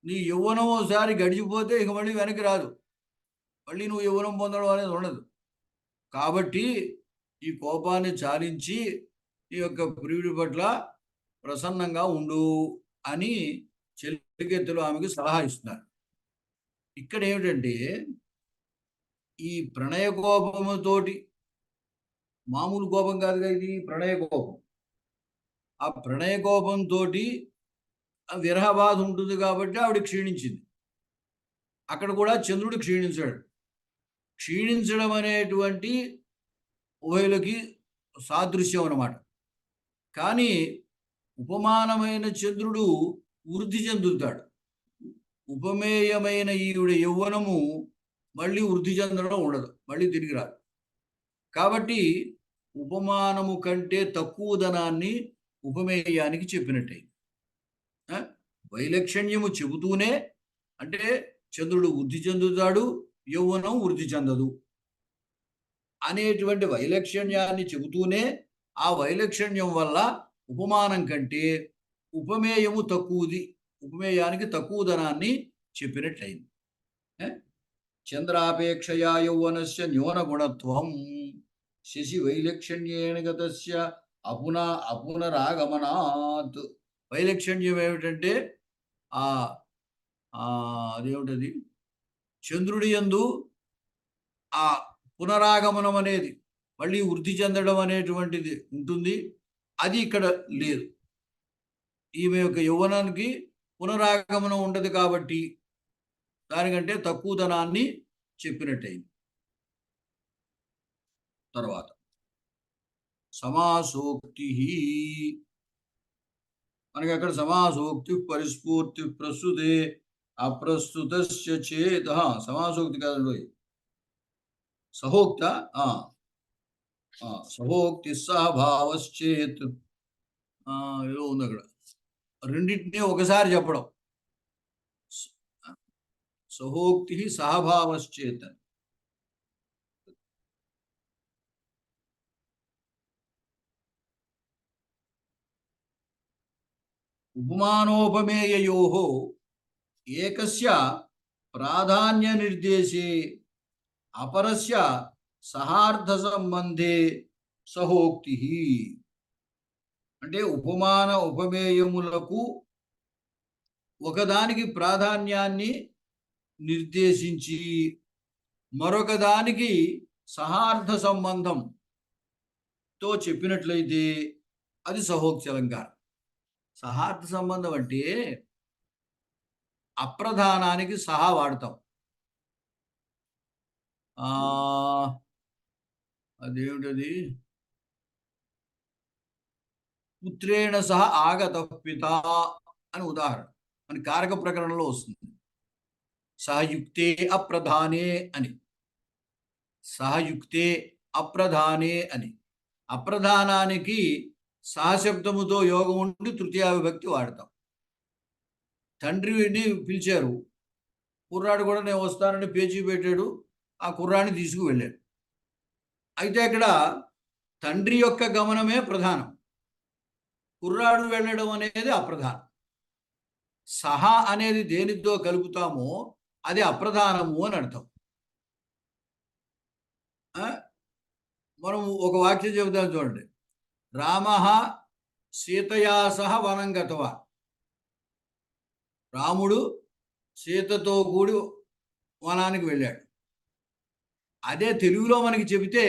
నీ యౌవనం ఒకసారి గడిచిపోతే ఇక మళ్ళీ వెనక్కి రాదు, మళ్ళీ నువ్వు యౌవనం పొందడం అనేది ఉండదు. కాబట్టి ఈ కోపాన్ని చాలించి నీ యొక్క ప్రియుడి పట్ల ప్రసన్నంగా ఉండు అని చెలికెత్తలు ఆమెకు సలహా ఇస్తున్నారు. ఇక్కడ ఏమిటంటే, ఈ ప్రణయ కోపముతోటి, మామూలు కోపం కాదుగా ఇది ప్రణయ కోపం. ఆ ప్రణయ కోపంతో విరహ బాధ ఉంటుంది కాబట్టి ఆవిడ క్షీణించింది. అక్కడ కూడా చంద్రుడు క్షీణించాడు. క్షీణించడం అనేటువంటి ఉభయులకి సాదృశ్యం అన్నమాట. కానీ ఉపమానమైన చంద్రుడు వృద్ధి చెందుతాడు. ఉపమేయమైన ఈవిడ యౌవనము మళ్ళీ వృద్ధి చెందడం ఉండదు, మళ్ళీ తిరిగి రాదు. కాబట్టి ఉపమానము కంటే తక్కువ ధనాన్ని ఉపమేయానికి చెప్పినట్టే. వైలక్షణ్యము చెబుతూనే, అంటే చంద్రుడు వృద్ధి చెందుతాడు, యౌవనం వృద్ధి చెందదు అనేటువంటి వైలక్షణ్యాన్ని చెబుతూనే ఆ వైలక్షణ్యం వల్ల ఉపమానం కంటే ఉపమేయము తక్కువది, ఉపమేయానికి తక్కువ ధనాన్ని చెప్పినట్లయింది. చంద్రాపేక్షయా యౌవనస్య న్యూనగుణత్వం శశి వైలక్షణ్యేన గతస్య అపునరాగమనాత్. వైలక్షణ్యం ఏమిటంటే అదేమిటది, చంద్రుడి యందు ఆ పునరాగమనం అనేది, మళ్ళీ వృద్ధి చెందడం అనేటువంటిది ఉంటుంది. అది ఇక్కడ లేదు. ఈమె యొక్క యౌవనానికి పునరాగమనం ఉండదు కాబట్టి దానికంటే తక్కువ ధనాన్ని చెప్పినట్టయింది. తర్వాత సమాసోక్తి, మనకి అక్కడ సమాసోక్తి పరిస్ఫూర్తి ప్రస్తుతే అప్రస్తుతస్య చేత, సమాసోక్తి కాదండి, సహోక్త, సహోక్తి సహభావశ్చేత్, ఏదో ఉంది అక్కడ, రెండింటినీ ఒకసారి చెప్పడం. సహోక్తి సహభావశ్చేత్, ఉపమానోపమేయయోః ఏకస్య ప్రాధాన్య నిర్దేశే అపరస్య సహార్థ సంబంధే సహోక్తి. అంటే ఉపమాన ఉపమేయములకు ఒకదానికి ప్రాధాన్యాన్ని నిర్దేశించి మరొకదానికి సహార్థ సంబంధంతో చెప్పినట్లయితే అది సహోక్తి అలంకారం. సహార్థ సంబంధం అంటే అప్రధానానికి సహా వాడతాం. అదేమిటది, పుత్రేణ సహ ఆగత పిత అని ఉదాహరణ మన కారక ప్రకరణంలో వస్తుంది. సహయుక్తే అప్రధానే అని, సహయుక్తే అప్రధానే అని. అప్రధానానికి సహశబ్దముతో యోగం ఉండి తృతీయ విభక్తి వాడతాం. తండ్రిని పిలిచారు, కుర్రాడు కూడా నేను వస్తానని పేచీ పెట్టాడు, ఆ కుర్రాడిని తీసుకువెళ్ళాడు. అయితే ఇక్కడ తండ్రి యొక్క గమనమే ప్రధానం, కుర్రాడు వెళ్ళడం అనేది అప్రధానం. సహా అనేది దేనితో కలుపుతామో అది అప్రధానము అని అర్థం. మనం ఒక వాక్యం చెబుతాం చూడండి, రామః సీతయా సహ వనం గతవాన్. రాముడు సీతతో కూడి వనానికి వెళ్ళాడు. అదే తెలుగులో మనకి చెబితే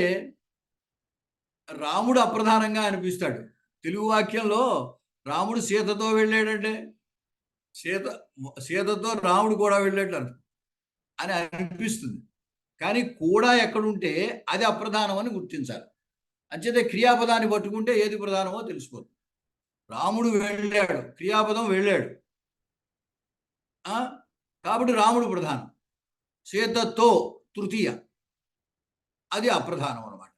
రాముడు అప్రధానంగా అనిపిస్తాడు. తెలుగు వాక్యంలో రాముడు సీతతో వెళ్ళాడంటే సీతతో రాముడు కూడా వెళ్ళాడు అని అనిపిస్తుంది. కానీ కూడా ఎక్కడుంటే అది అప్రధానం అని గుర్తించాలి. అంచేతే క్రియాపదాన్ని పట్టుకుంటే ఏది ప్రధానమో తెలిసిపోతుంది. రాముడు వెళ్ళాడు, క్రియాపదం వెళ్ళాడు, కాబట్టి రాముడు ప్రధానం. సీతతో తృతీయ, అది అప్రధానం అన్నమాట.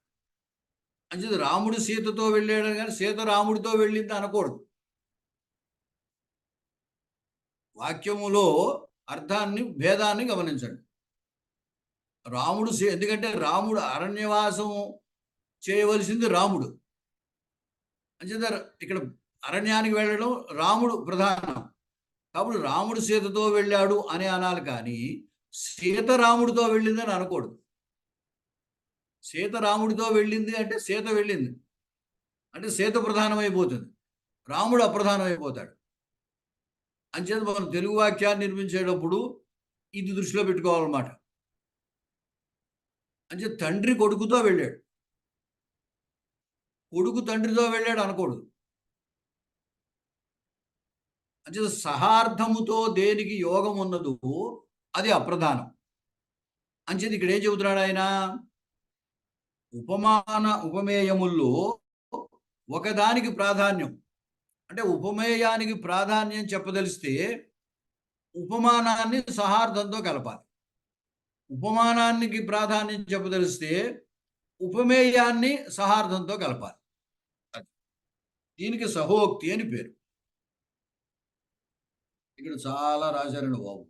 అంచేది రాముడు సీతతో వెళ్ళాడు కానీ సీత రాముడితో వెళ్ళింది అనకూడదు. వాక్యములో అర్థాన్ని భేదాన్ని గమనించండి. రాముడు ఎందుకంటే రాముడు అరణ్యవాసం చేయవలసింది రాముడు. అంచేత ఇక్కడ అరణ్యానికి వెళ్ళడం రాముడు ప్రధానం. కాబట్టి రాముడు సీతతో వెళ్ళాడు అని అనాలి, కానీ సీత రాముడితో వెళ్ళిందని అనకూడదు. సీత రాముడితో వెళ్ళింది అంటే సీత వెళ్ళింది అంటే సీత ప్రధానమైపోతుంది, రాముడు అప్రధానమైపోతాడు. అంచేత మనం తెలుగు వాక్యాన్ని నిర్మించేటప్పుడు ఇది దృష్టిలో పెట్టుకోవాలన్నమాట. అంటే తండ్రి కొడుకుతో వెళ్ళాడు, కొడుకు తండ్రితో వెళ్ళాడు అనకూడదు. అంటే సహార్థముతో దేనికి యోగం ఉన్నదో అది అప్రధానం. అంచేది ఇక్కడ ఏం చెబుతున్నాడు ఆయన, ఉపమాన ఉపమేయముల్లో ఒకదానికి ప్రాధాన్యం, అంటే ఉపమేయానికి ప్రాధాన్యం చెప్పదలిస్తే ఉపమానాన్ని సహార్థంతో కలపాలి. ఉపమానానికి ప్రాధాన్యం చెప్పదలిస్తే ఉపమేయాన్ని సహార్థంతో కలపాలి. దీనికి సహోక్తి అని పేరు. ఇక్కడ చాలా రాశారండి బాబు.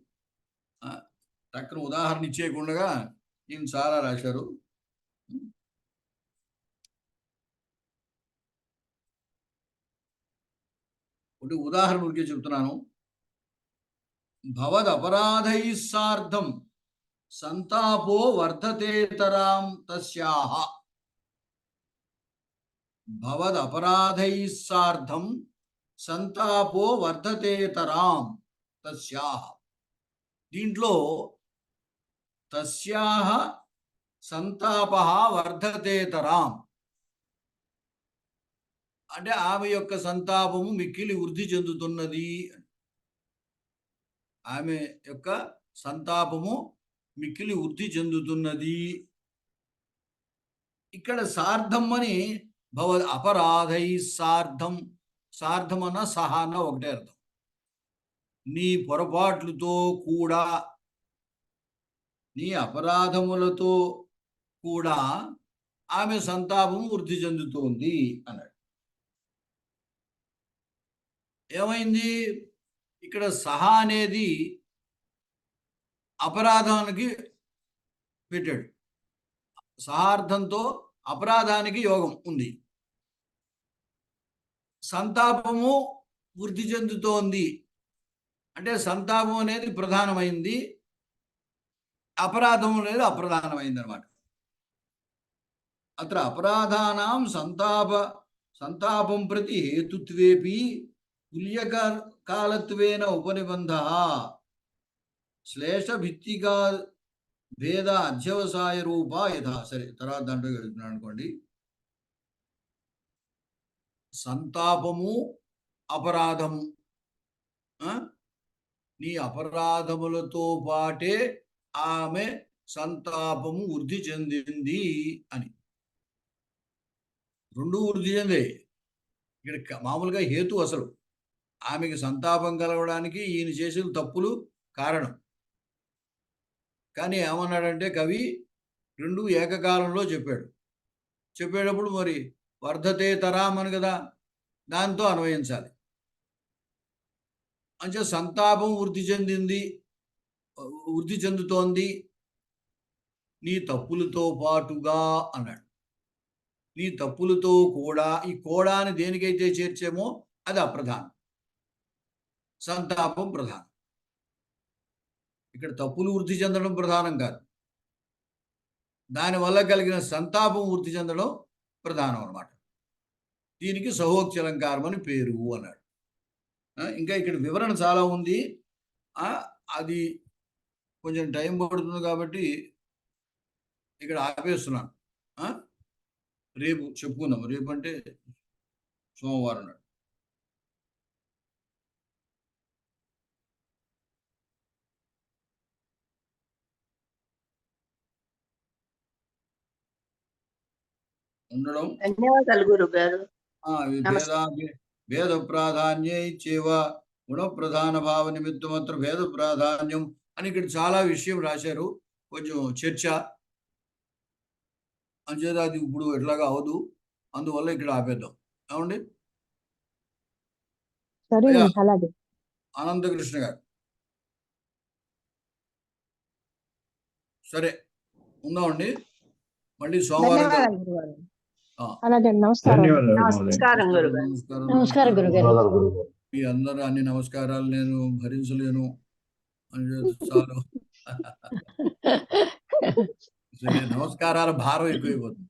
టక్కున ఉదాహరణ ఇచ్చేయకుండా ఈయన చాలా రాశారు. ఒకటి ఉదాహరణ ఉడికే చెప్తున్నాను. భవద్ అపరాధై సార్ధం సంతాపో వర్ధతేతరాం తస్యాహ. భవద్ అపరాధై సార్ధం సంతాపో వర్ధతేతరాం తస్యాహ. దీంట్లో తస్యాహ సంతాపః వర్ధతేతరాం అంటే ఆమె యొక్క సంతాపము మిక్కిలి వృద్ధి చెందుతున్నది. ఆమె యొక్క సంతాపము మిక్కిలి వృద్ధి చెందుతున్నది. ఇక్కడ సార్ధం అని భవ అపరాధై సార్ధం. సార్ధం అన్న సహా అన్న ఒకటే అర్థం. నీ పొరపాట్లతో కూడా, నీ అపరాధములతో కూడా ఆమె సంతాపము వృద్ధి చెందుతోంది అన్నాడు. ఏమైంది? ఇక్కడ సహా అనేది అపరాధానికి పెట్టాడు. సహార్థంతో అపరాధానికి యోగం ఉంది. సంతాపము వృద్ధి చెందుతోంది అంటే సంతాపం అనేది ప్రధానమైంది, అపరాధం అనేది అప్రధానమైంది అనమాట. అత్ర అపరాధానాం సంతాపం ప్రతి హేతుత్వేపి తుల్యకాలత్వేన ఉపనిబంధః శ్లేష భిత్తికా భేద అధ్యవసాయ రూప యథా. సరే, తర్వాత దాంట్లో వెళ్తున్నాను అనుకోండి. సంతాపము అపరాధము, నీ అపరాధములతో పాటే ఆమె సంతాపము వృద్ధి చెందింది అని. రెండు వృద్ధి చెందాయి. ఇక్కడ మామూలుగా హేతు అసలు ఆమెకి సంతాపం కలగడానికి ఈయన చేసిన తప్పులు కారణం. కానీ ఏమన్నాడంటే కవి రెండు ఏకకాలంలో చెప్పాడు. చెప్పేటప్పుడు మరి వర్ధతే తరాం అని కదా, దాంతో అన్వయించాలి. అంటే సంతాపం వృద్ధి చెందుతోంది నీ తప్పులతో పాటుగా అన్నాడు. నీ తప్పులతో కూడా, ఈ కోడాని దేనికైతే చేర్చామో అది అప్రధానం, సంతాపం ప్రధానం. ఇక్కడ తప్పులు వృద్ధి చెందడం ప్రధానం కాదు, దానివల్ల కలిగిన సంతాపం వృద్ధి చెందడం ప్రధానం అన్నమాట. దీనికి సహోక్చలంకారం అని పేరు అన్నాడు. ఇంకా ఇక్కడ వివరణ చాలా ఉంది, అది కొంచెం టైం పడుతుంది కాబట్టి ఇక్కడ ఆపేస్తున్నాను. రేపు చెప్పుకుందాం. రేపు అంటే సోమవారం నాడు. ఉండడం. ధన్యవాదాలు గురుగారు. భేద ప్రాధాన్యేవ గుణ ప్రధాన భావ నిమిత్తమత్ర భేద ప్రాధాన్యం అని ఇక్కడ చాలా విషయం రాశారు. కొంచెం చర్చ అంచేత అది ఇప్పుడు ఎట్లాగా అవదు, అందువల్ల ఇక్కడ ఆపేద్దాం. ఏమండి? అనంతకృష్ణ గారు, సరే ఉందామండి. మళ్ళీ సోమవారం. మీ అందరూ అన్ని నమస్కారాలు నేను భరించలేను అని చాలు. నమస్కారాల భారం ఎక్కువైపోతుంది.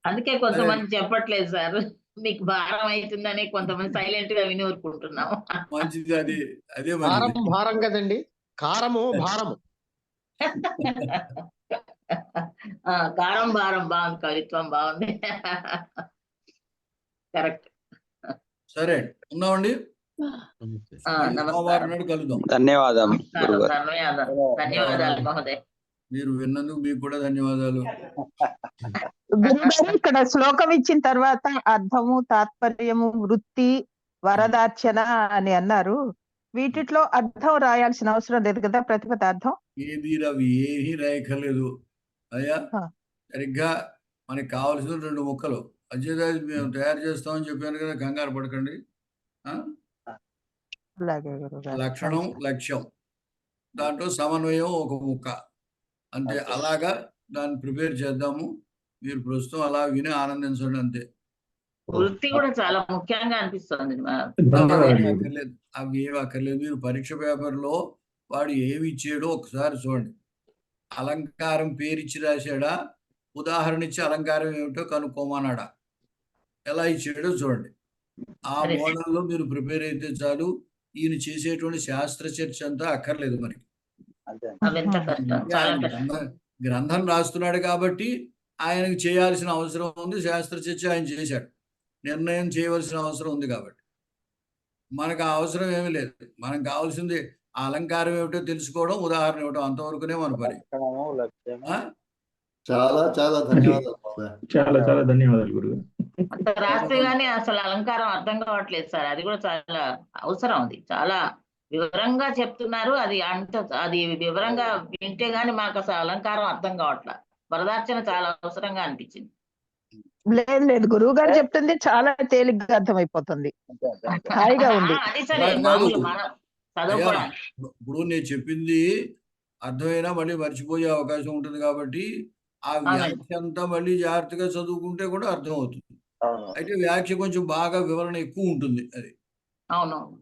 అందుకే కొంతమంది చెప్పట్లేదు సార్, మీకు భారం అవుతుందని కొంతమంది సైలెంట్ గా విని ఊరుకుంటున్నాం. మంచిది, అదే భారం కదండి, కారము భారము. కారం భారం బాగుంది, కవిత్వం బాగుంది. కరెక్ట్. సరే ఉన్నామండి. ధన్యవాదాలు. ధన్యవాదాలు మహోదయ్. మీరు విన్నందుకు మీకు కూడా ధన్యవాదాలు. ఇక్కడ శ్లోకం ఇచ్చిన తర్వాత అర్థము, తాత్పర్యము, వృత్తి, వరదార్చన అని అన్నారు. వీటిలో అర్థం రాయాల్సిన అవసరం లేదు కదా, ప్రతిపదార్థం ఏది రవి ఏమీ రాయక్కర్లేదు అయ్యా. సరిగ్గా మనకి కావాల్సిన 2 ముక్కలు అజయరాజు మేము తయారు చేస్తామని చెప్పాను కదా, కంగారు పడకండి. అలాగే గురుగారు. లక్షణం, లక్ష్యం, దాంట్లో సమన్వయం ఒక ముక్క అంతే. అలాగా దాన్ని ప్రిపేర్ చేద్దాము. మీరు ప్రస్తుతం అలా విని ఆనందించండి అంతే. వృత్తి కూడా చాలా ముఖ్యంగా అనిపిస్తుంది. అవి అక్కర్లేదు, అవి ఏమి అక్కర్లేదు. మీరు పరీక్ష పేపర్లో వాడు ఏమి ఇచ్చాడో ఒకసారి చూడండి. అలంకారం పేరు ఇచ్చి రాశాడా, ఉదాహరణ ఇచ్చి అలంకారం ఏమిటో కనుక్కోమన్నాడా, ఎలా ఇచ్చాడో చూడండి. ఆ సరే. మోడల్లో మీరు ప్రిపేర్ అయితే చాలు. ఈయన చేసేటువంటి శాస్త్ర చర్చ అంతా అక్కర్లేదు మనకి. అవెంత కష్టం, అంటే చాలా ఆయన కష్టం. గ్రంథం రాస్తున్నాడు కాబట్టి ఆయనకు చేయాల్సిన అవసరం ఉంది. శాస్త్ర చర్చ ఆయన చేశాడు, నిర్ణయం చేయవలసిన అవసరం ఉంది కాబట్టి మనకు ఆ అవసరం ఏమీ లేదు. మనకు కావాల్సింది ఆ అలంకారం ఏమిటో తెలుసుకోవడం, ఉదాహరణ ఇవ్వడం, అంతవరకునే మన పని. ఆ? చాలా చాలా ధన్యవాదాలు మహోదయ. చాలా చాలా ధన్యవాదాలు గురుగారు. అంత రాస్తే గానీ అసలు అలంకారం అర్థం కావట్లేదు సార్. అది కూడా చాలా అవసరం. అది చాలా వివరంగా చెప్తున్నారు. అది వివరంగా వింటే గానీ మాకు అసలు అలంకారం అర్థం కావట్లేదు. వరదార్చన చాలా అవసరంగా అనిపించింది. లేదు లేదు, గురువు గారు చెప్తుంది చాలా తేలిగ్గా అర్థమైపోతుంది, హాయిగా ఉంది. అది సరే, కాదు. మామూలు మనం చదువుకోవడానికి. ఇప్పుడు నేను చెప్పింది అర్థమైనా మళ్ళీ మర్చిపోయే అవకాశం ఉంటుంది కాబట్టి ఆ వ్యాఖ్య అంతా మళ్ళీ జాగ్రత్తగా చదువుకుంటే కూడా అర్థం అవుతుంది. అయితే వ్యాఖ్య కొంచెం బాగా వివరణ ఎక్కువ ఉంటుంది. అది అవునవును.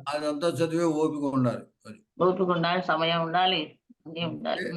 అదంతా చదివే ఓపిక ఉండాలి. అది ఓపిక ఉండాలి, సమయం ఉండాలి, అన్నీ ఉండాలి.